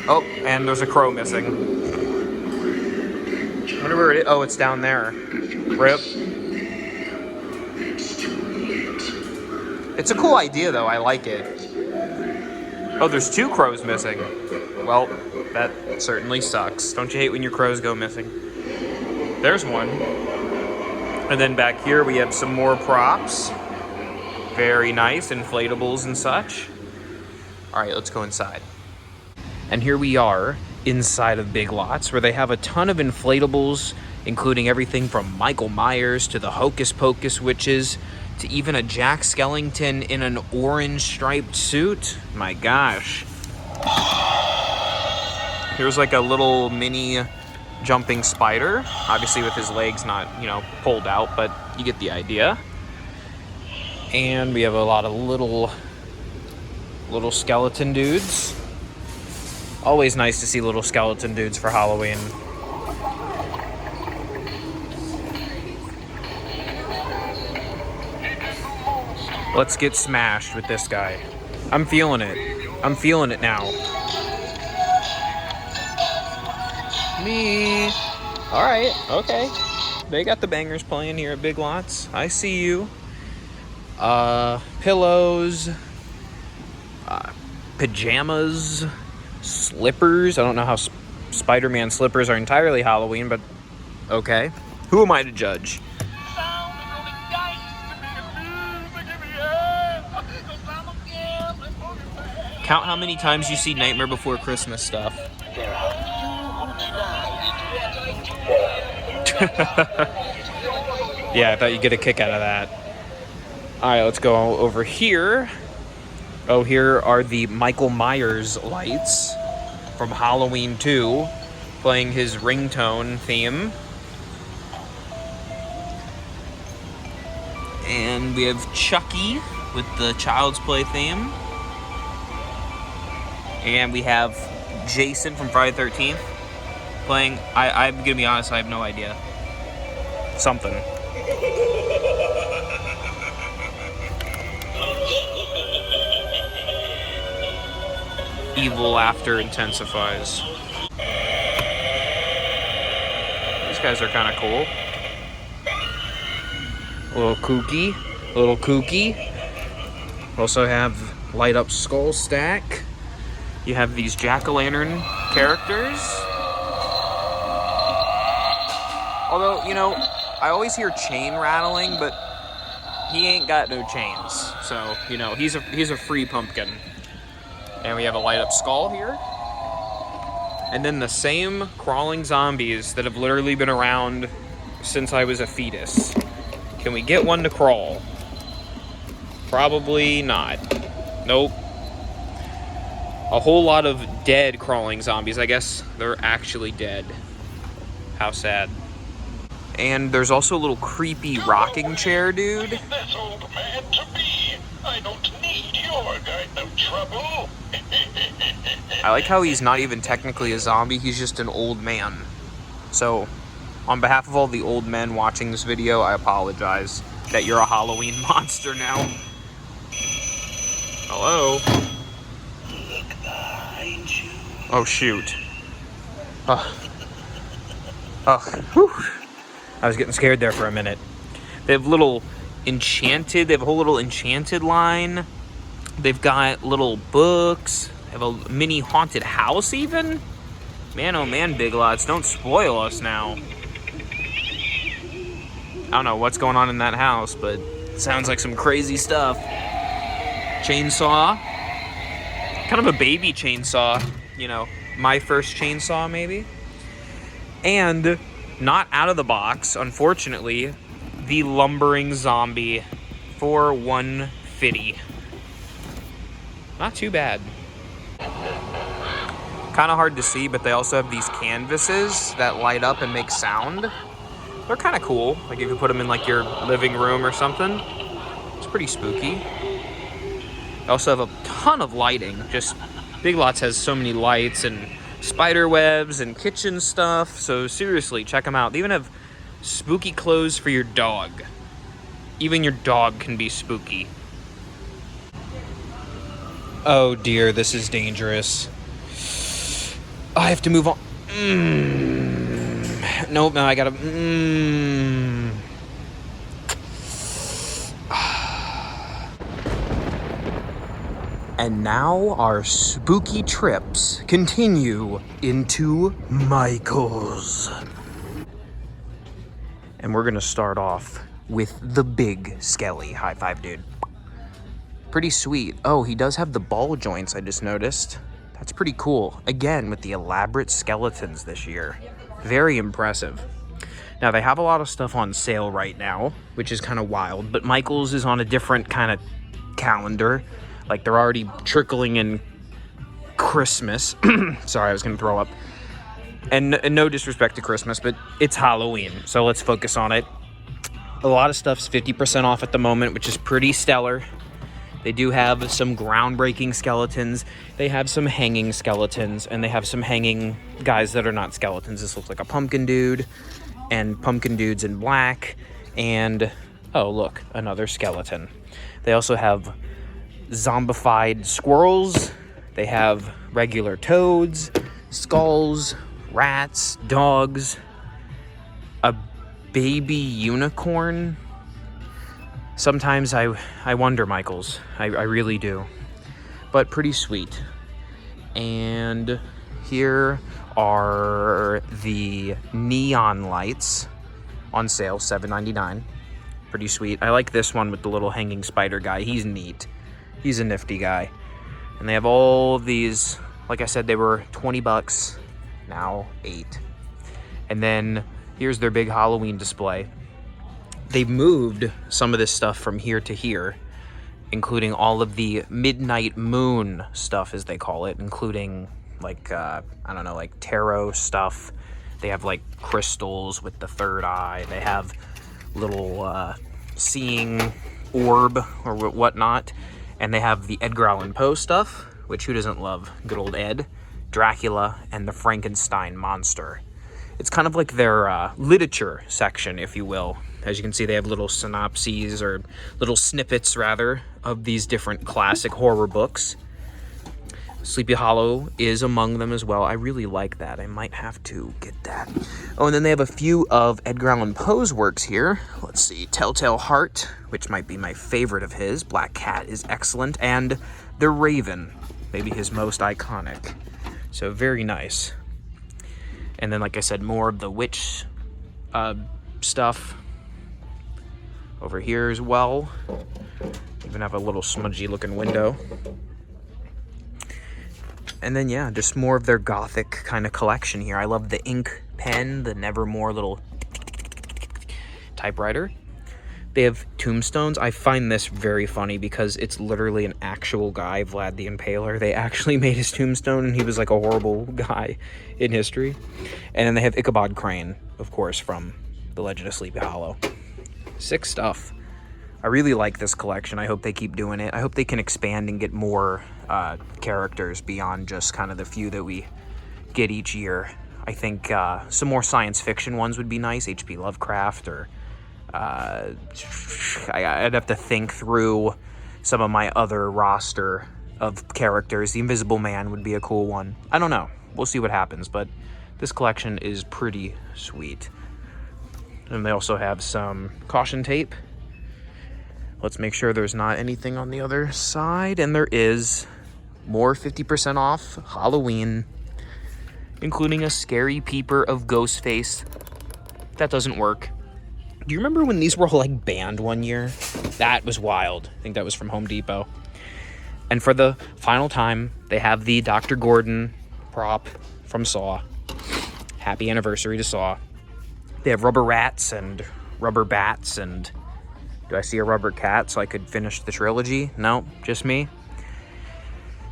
Oh, and there's a crow missing. I wonder where it is. Oh, it's down there. Rip. It's a cool idea, though. I like it. Oh, there's two crows missing. Well, that certainly sucks. Don't you hate when your crows go missing? There's one. And then back here we have some more props. Very nice, inflatables and such. All right, let's go inside. And here we are inside of Big Lots, where they have a ton of inflatables, including everything from Michael Myers to the Hocus Pocus witches, to even a Jack Skellington in an orange striped suit. My gosh. Here's like a little mini jumping spider, obviously with his legs not, you know, pulled out, but you get the idea. And we have a lot of little skeleton dudes. Always nice to see little skeleton dudes for Halloween. Let's get smashed with this guy. I'm feeling it. I'm feeling it now. Me. All right, okay. They got the bangers playing here at Big Lots. I see you. Pillows. Pajamas. Slippers. I don't know how Spider-Man slippers are entirely Halloween, but okay. Who am I to judge? Count how many times you see Nightmare Before Christmas stuff. Yeah, I thought you'd get a kick out of that. Alright, let's go over here. Oh, here are the Michael Myers lights from Halloween 2, playing his ringtone theme. And we have Chucky with the Child's Play theme. And we have Jason from Friday the 13th playing. I'm gonna be honest, I have no idea. Something. Evil laughter intensifies. These guys are kind of cool. A little kooky. A little kooky. Also have light up skull stack. You have these jack-o'-lantern characters. Although, you know, I always hear chain rattling, but he ain't got no chains. So, you know, he's a free pumpkin. And we have a light-up skull here. And then the same crawling zombies that have literally been around since I was a fetus. Can we get one to crawl? Probably not. Nope. A whole lot of dead crawling zombies. I guess they're actually dead. How sad. And there's also a little creepy rocking chair dude. This old man to be. I don't need your kind of trouble. I like how he's not even technically a zombie, he's just an old man. So, on behalf of all the old men watching this video, I apologize that you're a Halloween monster now. Hello? Oh, shoot. Whew. I was getting scared there for a minute. They have little enchanted, they have a whole little enchanted line. They've got little books. They have a mini haunted house even. Man, oh man, Big Lots, don't spoil us now. I don't know what's going on in that house, but it sounds like some crazy stuff. Chainsaw. Kind of a baby chainsaw. You know, my first chainsaw maybe. And not out of the box, unfortunately, the lumbering zombie for 150. Not too bad. Kind of hard to see, but they also have these canvases that light up and make sound. They're kind of cool. Like if you put them in like your living room or something. It's pretty spooky. They also have a ton of lighting. Just Big Lots has so many lights and spider webs and kitchen stuff. So seriously, check them out. They even have spooky clothes for your dog. Even your dog can be spooky. Oh dear, this is dangerous. I have to move on. Nope, no, I gotta. And now our spooky trips continue into Michael's. And we're gonna start off with the big Skelly. High five, dude. Pretty sweet. Oh, he does have the ball joints, I just noticed. That's pretty cool. Again, with the elaborate skeletons this year. Very impressive. Now, they have a lot of stuff on sale right now, which is kind of wild, but Michael's is on a different kind of calendar. Like, they're already trickling in Christmas. Sorry, I was going to throw up. And no disrespect to Christmas, but it's Halloween, so let's focus on it. A lot of stuff's 50% off at the moment, which is pretty stellar. They do have some groundbreaking skeletons. They have some hanging skeletons, and they have some hanging guys that are not skeletons. This looks like a pumpkin dude, and pumpkin dudes in black, and oh look, another skeleton. They also have zombified squirrels. They have regular toads, skulls, rats, dogs, a baby unicorn. Sometimes I wonder, Michaels. I really do. But pretty sweet. And here are the neon lights on sale, $7.99. Pretty sweet. I like this one with the little hanging spider guy. He's neat. He's a nifty guy. And they have all of these. Like I said, they were 20 bucks. Now $8. And then here's their big Halloween display. They've moved some of this stuff from here to here, including all of the midnight moon stuff, as they call it, including like, I don't know, like tarot stuff. They have like crystals with the third eye. They have little seeing orb or whatnot. And they have the Edgar Allan Poe stuff, which who doesn't love good old Ed, Dracula, and the Frankenstein monster. It's kind of like their literature section, if you will. As you can see, they have little synopses, or little snippets, rather, of these different classic horror books. Sleepy Hollow is among them as well. I really like that. I might have to get that. Oh, and then they have a few of Edgar Allan Poe's works here. Let's see. Telltale Heart, which might be my favorite of his. Black Cat is excellent. And The Raven, maybe his most iconic. So very nice. And then, like I said, more of the witch stuff over here as well. Even have a little smudgy looking window. And then, yeah, just more of their gothic kind of collection here. I love the ink pen, the Nevermore little typewriter. They have tombstones. I find this very funny because it's literally an actual guy, Vlad the Impaler. They actually made his tombstone, and he was like a horrible guy in history. And then they have Ichabod Crane, of course, from The Legend of Sleepy Hollow. Sick stuff. I really like this collection. I hope they keep doing it. I hope they can expand and get more characters beyond just kind of the few that we get each year. I think some more science fiction ones would be nice. H.P. Lovecraft, or I'd have to think through some of my other roster of characters. The Invisible Man would be a cool one. I don't know. We'll see what happens, but this collection is pretty sweet. And they also have some caution tape. Let's make sure there's not anything on the other side. And there is more 50% off Halloween, including a scary peeper of Ghostface. That doesn't work. Do you remember when these were all like banned one year? That was wild. I think that was from Home Depot. And for the final time, they have the Dr. Gordon prop from Saw. Happy anniversary to Saw. They have rubber rats and rubber bats, and do I see a rubber cat so I could finish the trilogy? No, just me.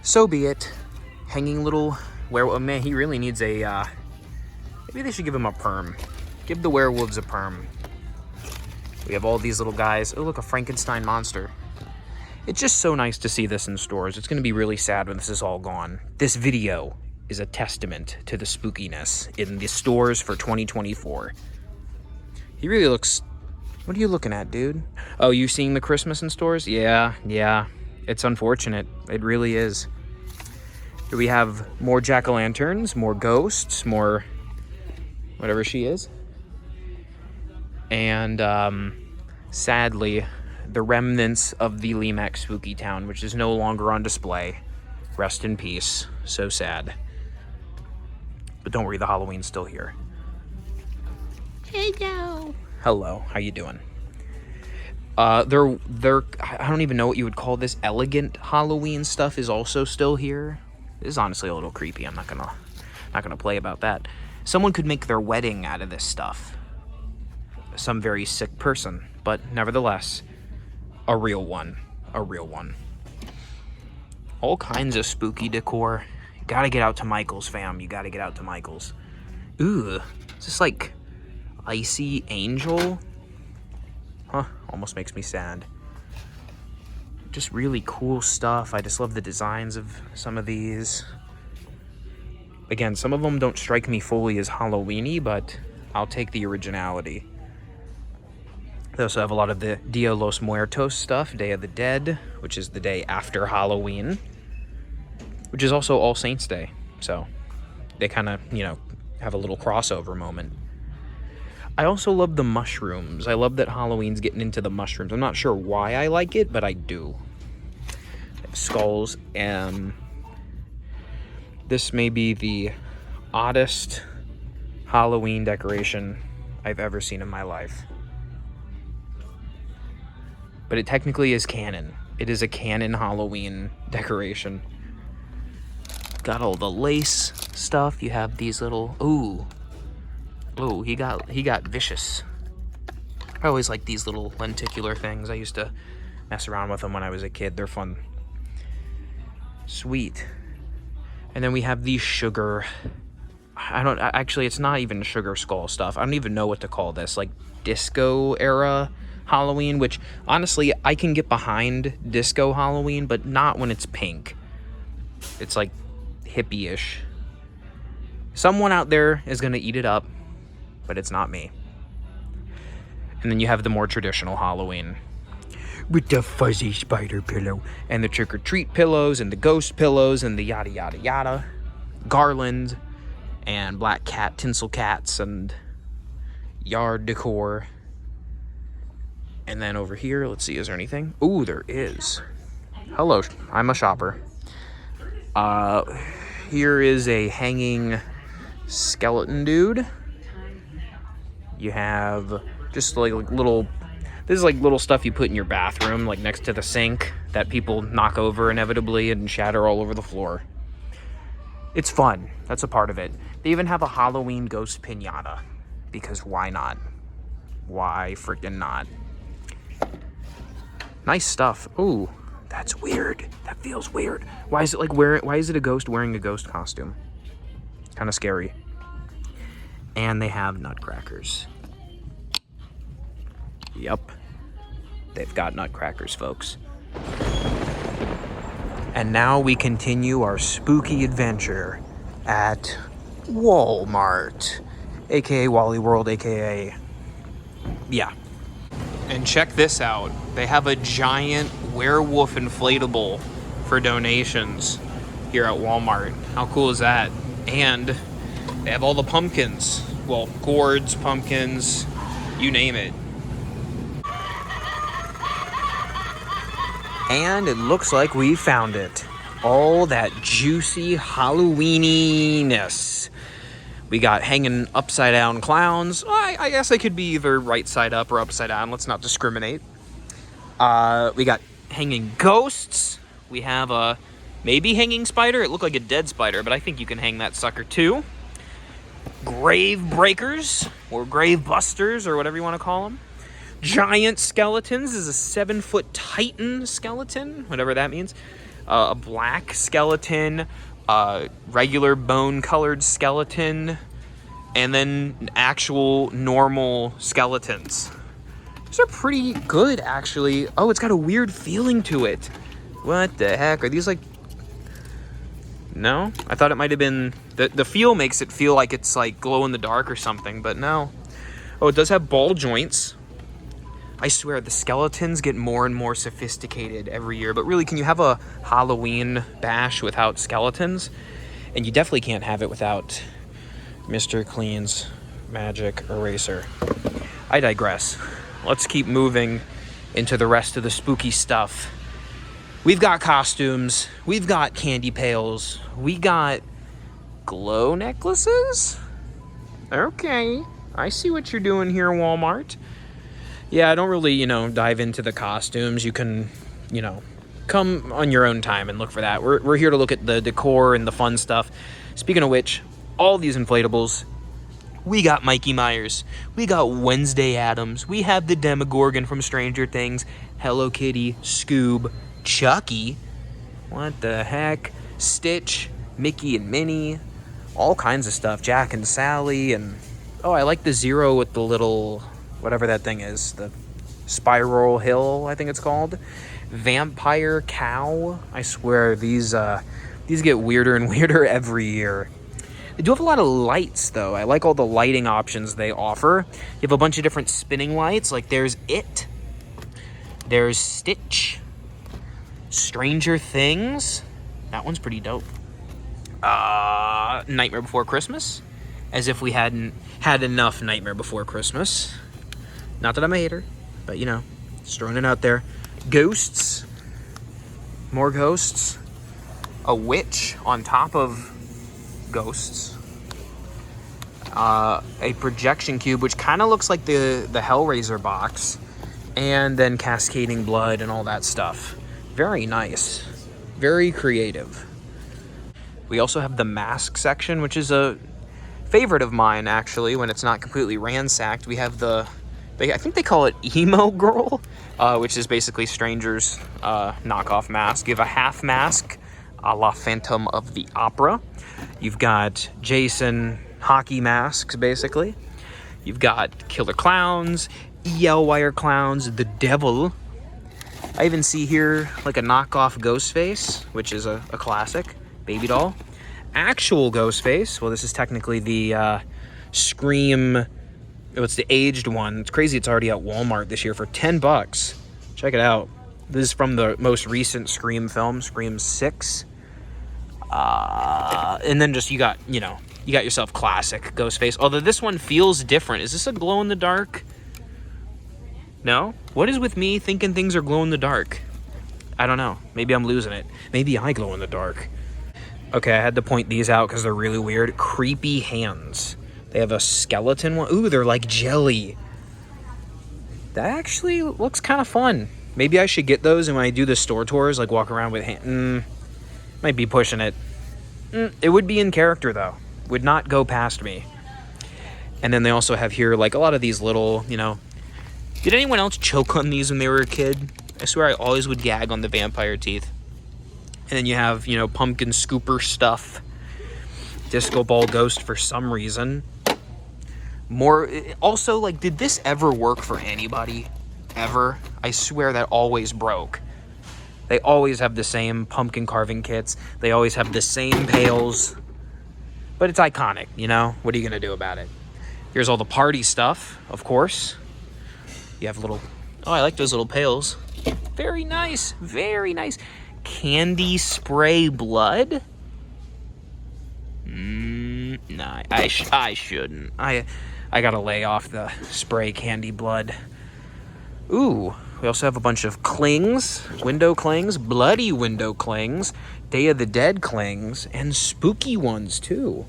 So be it. Hanging little werewolf. Oh man, he really needs a, maybe they should give him a perm. Give the werewolves a perm. We have all these little guys. Oh, look, a Frankenstein monster. It's just so nice to see this in stores. It's going to be really sad when this is all gone. This video is a testament to the spookiness in the stores for 2024. He really looks... What are you looking at, dude? Oh, you seeing the Christmas in stores? Yeah. It's unfortunate. It really is. Here we have more jack-o'-lanterns, more ghosts, more whatever she is. And, sadly, the remnants of the Limac Spooky Town, which is no longer on display. Rest in peace. So sad. But don't worry, the Halloween's still here. Hello, how you doing? They're I don't even know what you would call this. Elegant Halloween stuff is also still here. This is honestly a little creepy. I'm not gonna play about that. Someone could make their wedding out of this stuff. Some very sick person, but nevertheless, a real one. All kinds of spooky decor. You gotta get out to Michael's, fam. You gotta get out to Michael's. Ooh, is this like Icy Angel? Huh, almost makes me sad. just really cool stuff. I just love the designs of some of these. Again, some of them don't strike me fully as Halloween-y, but I'll take the originality. They also have a lot of the Dia los Muertos stuff, Day of the Dead, which is the day after Halloween, which is also All Saints Day. So they kind of, you know, have a little crossover moment. I also love the mushrooms. I love that Halloween's getting into the mushrooms. I'm not sure why I like it, but I do. Skulls. This may be the oddest Halloween decoration I've ever seen in my life. But it technically is canon. It is a canon Halloween decoration. Got all the lace stuff. You have these little... Ooh, he got vicious. I always like these little lenticular things. I used to mess around with them when I was a kid. They're fun. Sweet. And then we have these sugar... Actually, it's not even sugar skull stuff. I don't even know what to call this. Like, disco era Halloween, which, honestly, I can get behind disco Halloween, but not when it's pink. It's, like, hippie-ish. Someone out there is going to eat it up, but it's not me. And then you have the more traditional Halloween with the fuzzy spider pillow and the trick-or-treat pillows and the ghost pillows and the yada yada yada, garland and black cat tinsel cats and yard decor. And then over here, let's see, is there anything? Ooh, there is. Hello, I'm a shopper. Here is a hanging skeleton dude. You have just like little, this is like little stuff you put in your bathroom, like next to the sink, that people knock over inevitably and shatter all over the floor. It's fun. That's a part of it. They even have a Halloween ghost piñata, because why not? Why freaking not? Nice stuff. Ooh, that's weird. That feels weird. Why is it like why is it a ghost wearing a ghost costume? Kind of scary. And they have nutcrackers. Yep. They've got nutcrackers, folks. And now we continue our spooky adventure at Walmart, aka Wally World, aka... yeah. And check this out. They have a giant werewolf inflatable for donations here at Walmart. How cool is that? And they have all the pumpkins. Well, gourds, pumpkins, you name it. And it looks like we found it. All that juicy Halloweeniness. We got hanging upside down clowns. I guess they could be either right side up or upside down. Let's not discriminate. We got hanging ghosts. We have a maybe hanging spider. It looked like a dead spider, but I think you can hang that sucker too. Grave breakers or grave busters or whatever you want to call them. Giant skeletons. This is a 7-foot Titan skeleton, whatever that means. A black skeleton, regular bone-colored skeleton, and then actual normal skeletons. These are pretty good, actually. Oh, it's got a weird feeling to it. What the heck? Are these like... No? I thought it might have been... The feel makes it feel like it's like glow-in-the-dark or something, but no. Oh, it does have ball joints. I swear, the skeletons get more and more sophisticated every year. But really, can you have a Halloween bash without skeletons? And you definitely can't have it without Mr. Clean's magic eraser. I digress. Let's keep moving into the rest of the spooky stuff. We've got costumes. We've got candy pails. We got glow necklaces? Okay. I see what you're doing here, Walmart. Yeah, I don't really, dive into the costumes. You can, come on your own time and look for that. We're here to look at the decor and the fun stuff. Speaking of which, all these inflatables, we got Mikey Myers. We got Wednesday Addams. We have the Demogorgon from Stranger Things. Hello Kitty, Scoob, Chucky. What the heck? Stitch, Mickey and Minnie. All kinds of stuff. Jack and Sally. And, oh, I like the Zero with the little... whatever that thing is, the Spiral Hill, I think it's called. Vampire Cow. I swear, these get weirder and weirder every year. They do have a lot of lights, though. I like all the lighting options they offer. You have a bunch of different spinning lights. Like, there's It. There's Stitch. Stranger Things. That one's pretty dope. Nightmare Before Christmas. As if we hadn't had enough Nightmare Before Christmas. Not that I'm a hater, but, you know, just throwing it out there. Ghosts. More ghosts. A witch on top of ghosts. A projection cube, which kind of looks like the Hellraiser box. And then cascading blood and all that stuff. Very nice. Very creative. We also have the mask section, which is a favorite of mine, actually, when it's not completely ransacked. We have I think they call it Emo Girl, which is basically Stranger's knockoff mask. You have a half mask, a la Phantom of the Opera. You've got Jason hockey masks, basically. You've got killer clowns, EL wire clowns, the devil. I even see here like a knockoff Ghostface, which is a classic baby doll. Actual Ghostface. Well, this is technically the Scream. It's the aged one. It's crazy. It's already at Walmart this year for $10. Check it out. This is from the most recent Scream film, Scream 6. And then just you got yourself classic Ghostface. Although this one feels different. Is this a glow in the dark? No? What is with me thinking things are glow in the dark? I don't know. Maybe I'm losing it. Maybe I glow in the dark. Okay, I had to point these out because they're really weird. Creepy hands. They have a skeleton one. Ooh, they're like jelly. That actually looks kind of fun. Maybe I should get those, and when I do the store tours, like walk around with hands. Might be pushing it. It would be in character, though. Would not go past me. And then they also have here, like, a lot of these little, Did anyone else choke on these when they were a kid? I swear I always would gag on the vampire teeth. And then you have, pumpkin scooper stuff. Disco ball ghost for some reason. More, also, like, did this ever work for anybody? Ever? I swear that always broke. They always have the same pumpkin carving kits. They always have the same pails. But it's iconic, What are you going to do about it? Here's all the party stuff, of course. You have little... Oh, I like those little pails. Very nice. Very nice. Candy spray blood? Nah, I shouldn't. I gotta lay off the spray candy blood. Ooh, we also have a bunch of clings, window clings, bloody window clings, Day of the Dead clings, and spooky ones, too.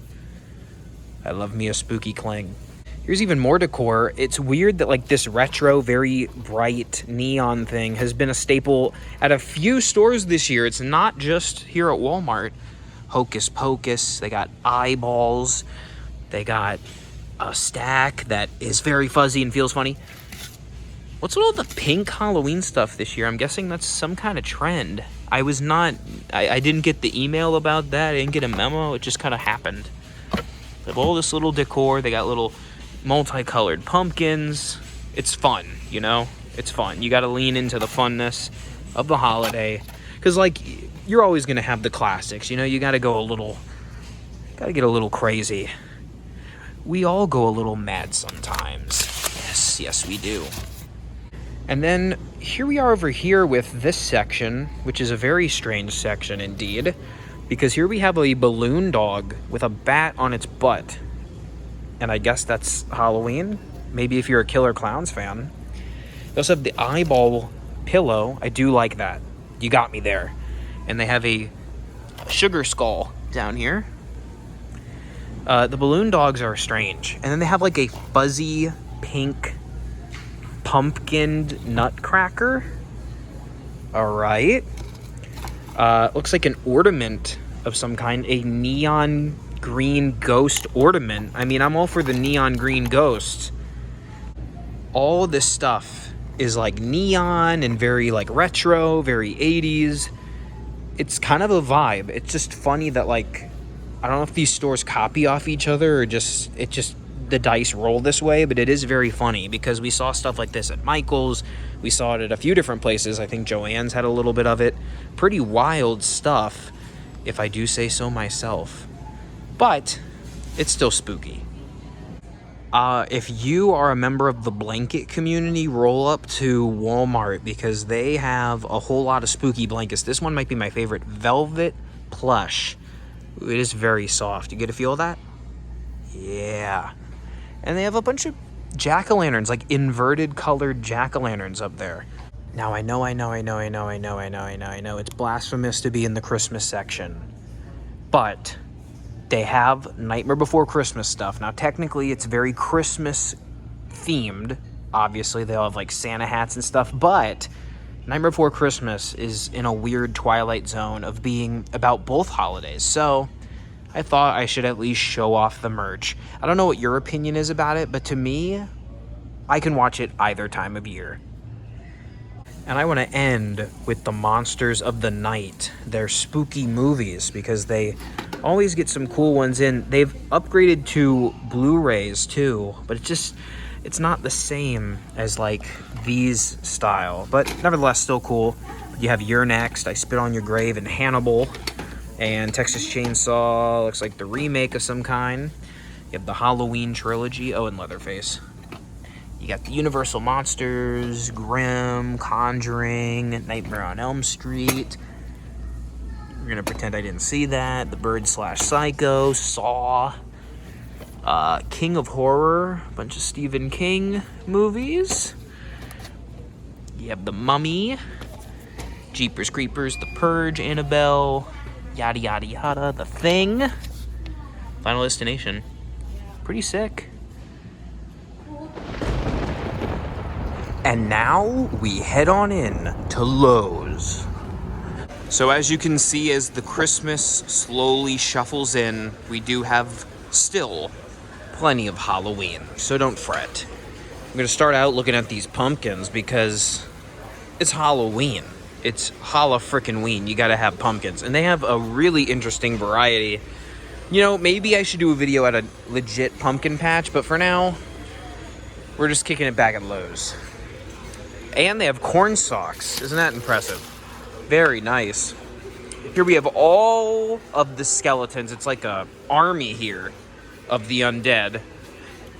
I love me a spooky cling. Here's even more decor. It's weird that, like, this retro, very bright neon thing has been a staple at a few stores this year. It's not just here at Walmart. Hocus Pocus, they got eyeballs, they got a stack that is very fuzzy and feels funny. What's with all the pink Halloween stuff this year? I'm guessing that's some kind of trend. I didn't get the email about that. I didn't get a memo. It just kind of happened. They have all this little decor. They got little multicolored pumpkins. It's fun, It's fun. You got to lean into the funness of the holiday. Because, like, you're always going to have the classics. You got to get a little crazy. We all go a little mad sometimes. Yes, we do. And then here we are over here with this section, which is a very strange section indeed, because here we have a balloon dog with a bat on its butt. And I guess that's Halloween. Maybe if you're a Killer Clowns fan. They also have the eyeball pillow. I do like that. You got me there. And they have a sugar skull down here. The balloon dogs are strange. And then they have like a fuzzy pink pumpkin nutcracker. All right. Looks like an ornament of some kind. A neon green ghost ornament. I mean, I'm all for the neon green ghosts. All this stuff is like neon and very like retro, very 80s. It's kind of a vibe. It's just funny that, like, I don't know if these stores copy off each other or the dice roll this way, but it is very funny because we saw stuff like this at Michael's. We saw it at a few different places. I think Joann's had a little bit of it. Pretty wild stuff, if I do say so myself. But it's still spooky. If you are a member of the blanket community, roll up to Walmart because they have a whole lot of spooky blankets. This one might be my favorite. Velvet plush. It is very soft. You get a feel of that? Yeah. And they have a bunch of jack-o'-lanterns, like inverted colored jack-o'-lanterns up there. Now I know it's blasphemous to be in the Christmas section. But they have Nightmare Before Christmas stuff. Now, technically, it's very Christmas-themed. Obviously, they'll have, like, Santa hats and stuff. But Nightmare Before Christmas is in a weird twilight zone of being about both holidays. So I thought I should at least show off the merch. I don't know what your opinion is about it, but to me, I can watch it either time of year. And I want to end with the Monsters of the Night, their spooky movies, because they always get some cool ones in. They've upgraded to Blu-rays too, but it's not the same as like these style, but nevertheless still cool. You have You're Next, I Spit on Your Grave, and Hannibal, and Texas Chainsaw looks like the remake of some kind. You have the Halloween trilogy, and Leatherface. You got the Universal Monsters, Grimm, Conjuring, Nightmare on Elm Street. We're gonna pretend I didn't see that. The Bird/Psycho, Saw, King of Horror, a bunch of Stephen King movies. You have The Mummy, Jeepers Creepers, The Purge, Annabelle, yada yada yada, The Thing, Final Destination. Pretty sick. And now we head on in to Lowe's. So as you can see, as the Christmas slowly shuffles in, we do have still plenty of Halloween, so don't fret. I'm gonna start out looking at these pumpkins because it's Halloween. It's Halla-frickin-ween. You gotta have pumpkins. And they have a really interesting variety. You know, maybe I should do a video at a legit pumpkin patch, but for now, we're just kicking it back at Lowe's. And they have corn stalks. Isn't that impressive? Very nice. Here we have all of the skeletons. It's like a army here of the undead.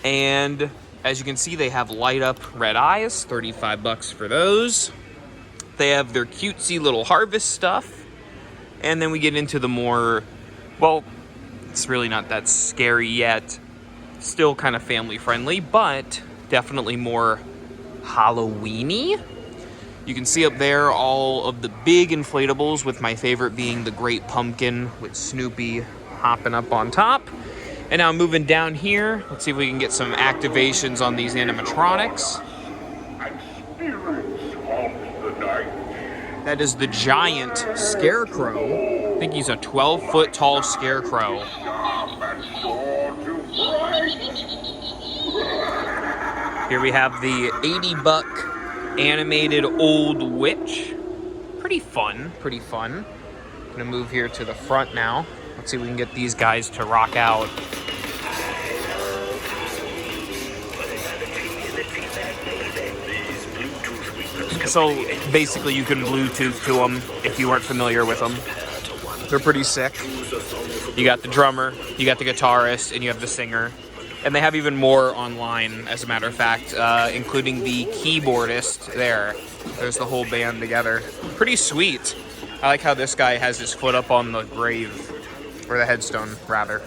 And as you can see, they have light up red eyes, 35 bucks for those. They have their cutesy little harvest stuff. And then we get into the more, well, it's really not that scary yet. Still kind of family friendly, but definitely more Halloween-y. You can see up there all of the big inflatables, with my favorite being the Great Pumpkin with Snoopy hopping up on top. And now moving down here, let's see if we can get some activations on these animatronics. That is the giant Scarecrow. I think he's a 12-foot tall Scarecrow. Here we have the 80-buck animated old witch. Pretty fun, pretty fun. I'm gonna move here to the front now. Let's see if we can get these guys to rock out. So basically you can Bluetooth to them if you weren't familiar with them. They're pretty sick. You got the drummer, you got the guitarist, and you have the singer. And they have even more online, as a matter of fact, including the keyboardist there. There's the whole band together. Pretty sweet. I like how this guy has his foot up on the grave, or the headstone, rather.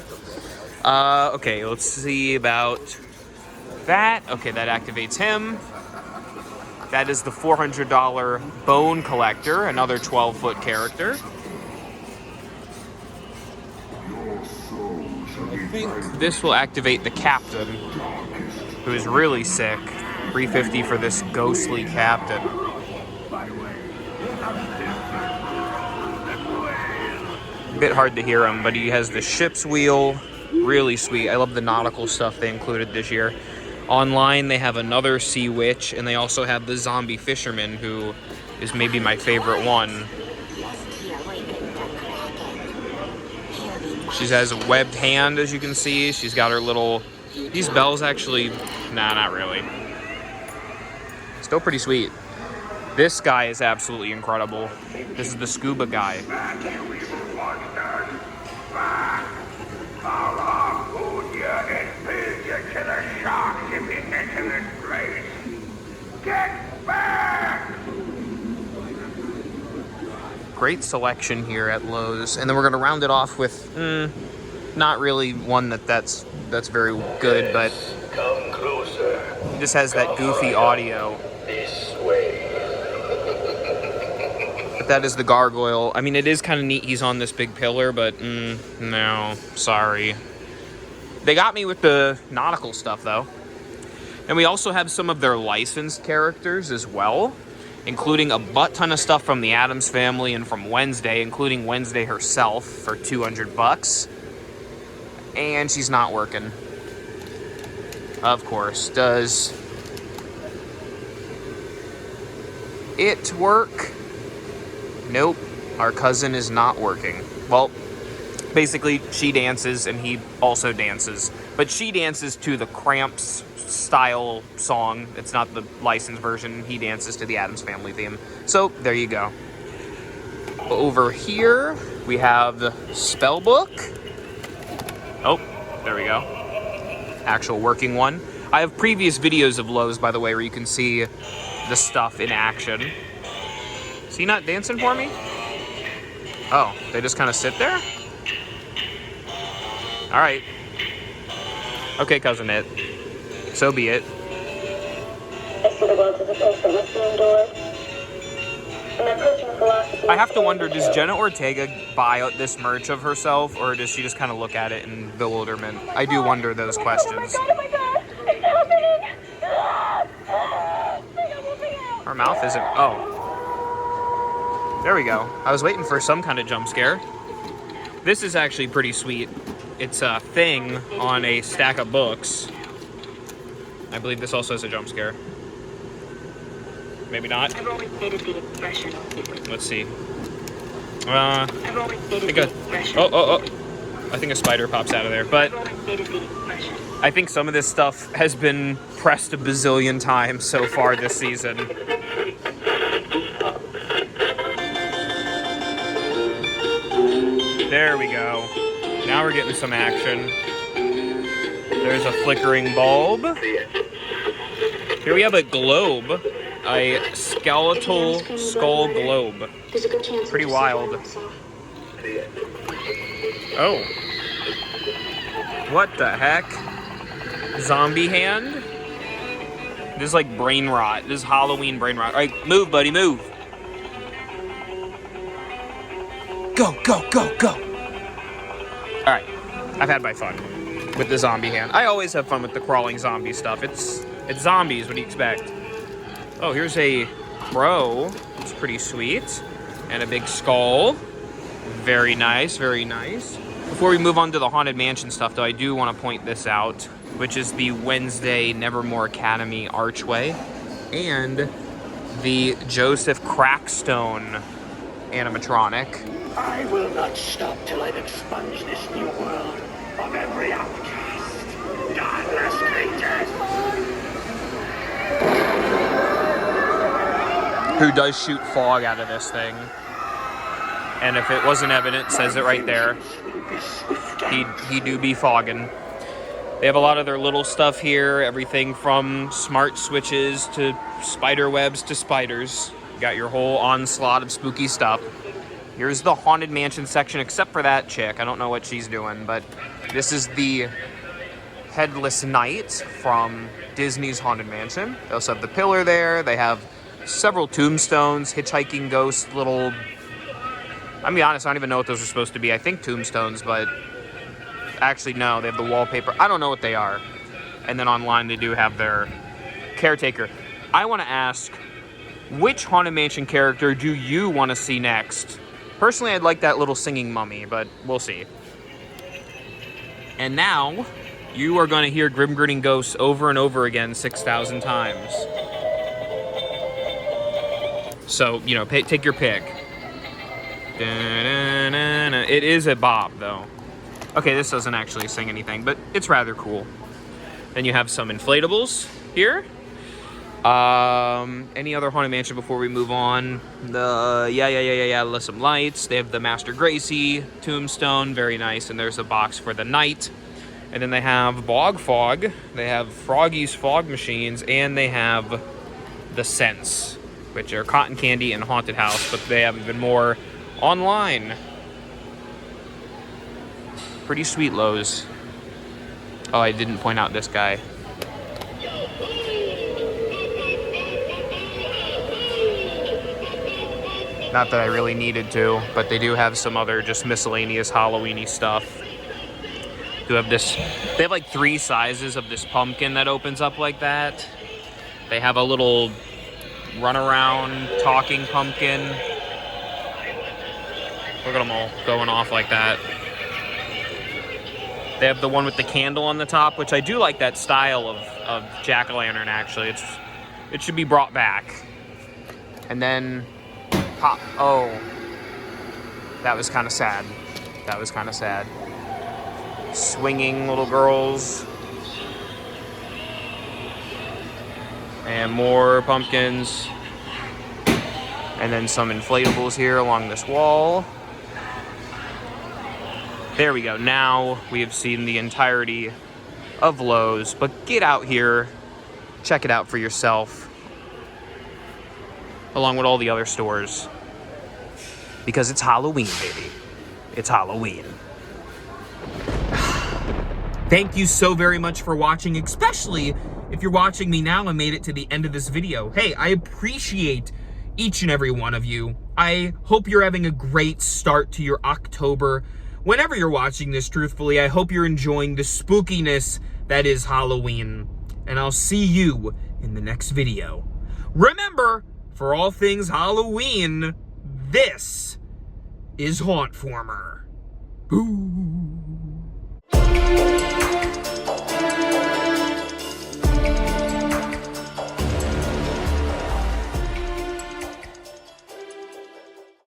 Okay, let's see about that. Okay, that activates him. That is the $400 Bone Collector, another 12-foot character. I think this will activate the Captain, who is really sick. $350 for this ghostly Captain. A bit hard to hear him, but he has the ship's wheel. Really sweet. I love the nautical stuff they included this year. Online, they have another Sea Witch, and they also have the Zombie Fisherman, who is maybe my favorite one. She has a webbed hand, as you can see. She's got her little These bells actually, nah, not really. Still pretty sweet. This guy is absolutely incredible. This is the scuba guy. I'll food you and feed you to the sharks if you enter this place. Get back! Great selection here at Lowe's, and then we're gonna round it off with not really one that's very good, but Come closer. this has that goofy audio. This way. But that is the gargoyle. I mean, it is kind of neat he's on this big pillar, but no, sorry. They got me with the nautical stuff though. And we also have some of their licensed characters as well, including a butt ton of stuff from the Addams Family and from Wednesday, including Wednesday herself for $200. And she's not working. Of course. Does it work? Nope. Our cousin is not working. Well, basically, she dances and he also dances. But she dances to the Cramps style song. It's not the licensed version. He dances to the Addams Family theme. So, there you go. Over here, we have the spell book. Oh, there we go. Actual working one. I have previous videos of Lowe's, by the way, where you can see the stuff in action. Is he not dancing for me? Oh, they just kind of sit there? Alright. Okay, Cousin It. So be it. I have to wonder, does Jenna Ortega buy this merch of herself, or does she just kind of look at it in bewilderment? I do wonder those questions. Oh my god! It's happening! Her mouth isn't... Oh. There we go. I was waiting for some kind of jump scare. This is actually pretty sweet. It's a thing on a stack of books. I believe this also has a jump scare. Maybe not. Let's see. I think a spider pops out of there. But I think some of this stuff has been pressed a bazillion times so far this season. There we go. Now we're getting some action. There's a flickering bulb. Here we have a globe. A skeletal skull globe. Pretty wild. Oh. What the heck? Zombie hand? This is like brain rot. This is Halloween brain rot. Alright, move, buddy, move. Go, go, go, go. Alright, I've had my fun with the zombie hand. I always have fun with the crawling zombie stuff. It's zombies, what do you expect? Oh, here's a crow. It's pretty sweet. And a big skull. Very nice, very nice. Before we move on to the Haunted Mansion stuff, though, I do want to point this out, which is the Wednesday Nevermore Academy archway and the Joseph Crackstone animatronic. I will not stop till I've expunged this new world of every outcast. Godless creatures. Who does shoot fog out of this thing. And if it wasn't evident, it says it right there. He do be fogging. They have a lot of their little stuff here. Everything from smart switches to spider webs to spiders. You got your whole onslaught of spooky stuff. Here's the Haunted Mansion section, except for that chick. I don't know what she's doing, but this is the Headless Knight from Disney's Haunted Mansion. They also have the pillar there. They have several tombstones, hitchhiking ghosts, little... I'm gonna be honest, I don't even know what those are supposed to be. I think tombstones, but... Actually, no, they have the wallpaper. I don't know what they are. And then online, they do have their caretaker. I want to ask, which Haunted Mansion character do you want to see next? Personally, I'd like that little singing mummy, but we'll see. And now, you are going to hear Grim Grinning Ghosts over and over again 6,000 times. So, you know, take your pick. It is a bop, though. Okay, this doesn't actually sing anything, but it's rather cool. Then you have some inflatables here. Any other Haunted Mansion before we move on? Some lights. They have the Master Gracie tombstone, very nice. And there's a box for the night. And then they have Bog Fog. They have Froggy's fog machines, and they have the Scents, which are Cotton Candy and Haunted House, but they have even more online. Pretty sweet Lowe's. Oh, I didn't point out this guy. Not that I really needed to, but they do have some other just miscellaneous Halloween-y stuff. They have like 3 sizes of this pumpkin that opens up like that. They have a little runaround talking pumpkin. Look at them all going off like that. They have the one with the candle on the top, which I do like that style of jack-o'-lantern, actually. It should be brought back. And then pop. Oh, that was kind of sad. That was kind of sad. Swinging little girls. And more pumpkins. And then some inflatables here along this wall. There we go. Now we have seen the entirety of Lowe's. But get out here. Check it out for yourself. Along with all the other stores. Because it's Halloween, baby. It's Halloween. Thank you so very much for watching, especially if you're watching me now and made it to the end of this video. Hey, I appreciate each and every one of you. I hope you're having a great start to your October. Whenever you're watching this, truthfully, I hope you're enjoying the spookiness that is Halloween. And I'll see you in the next video. Remember, for all things Halloween, this is hauntformer. Boo!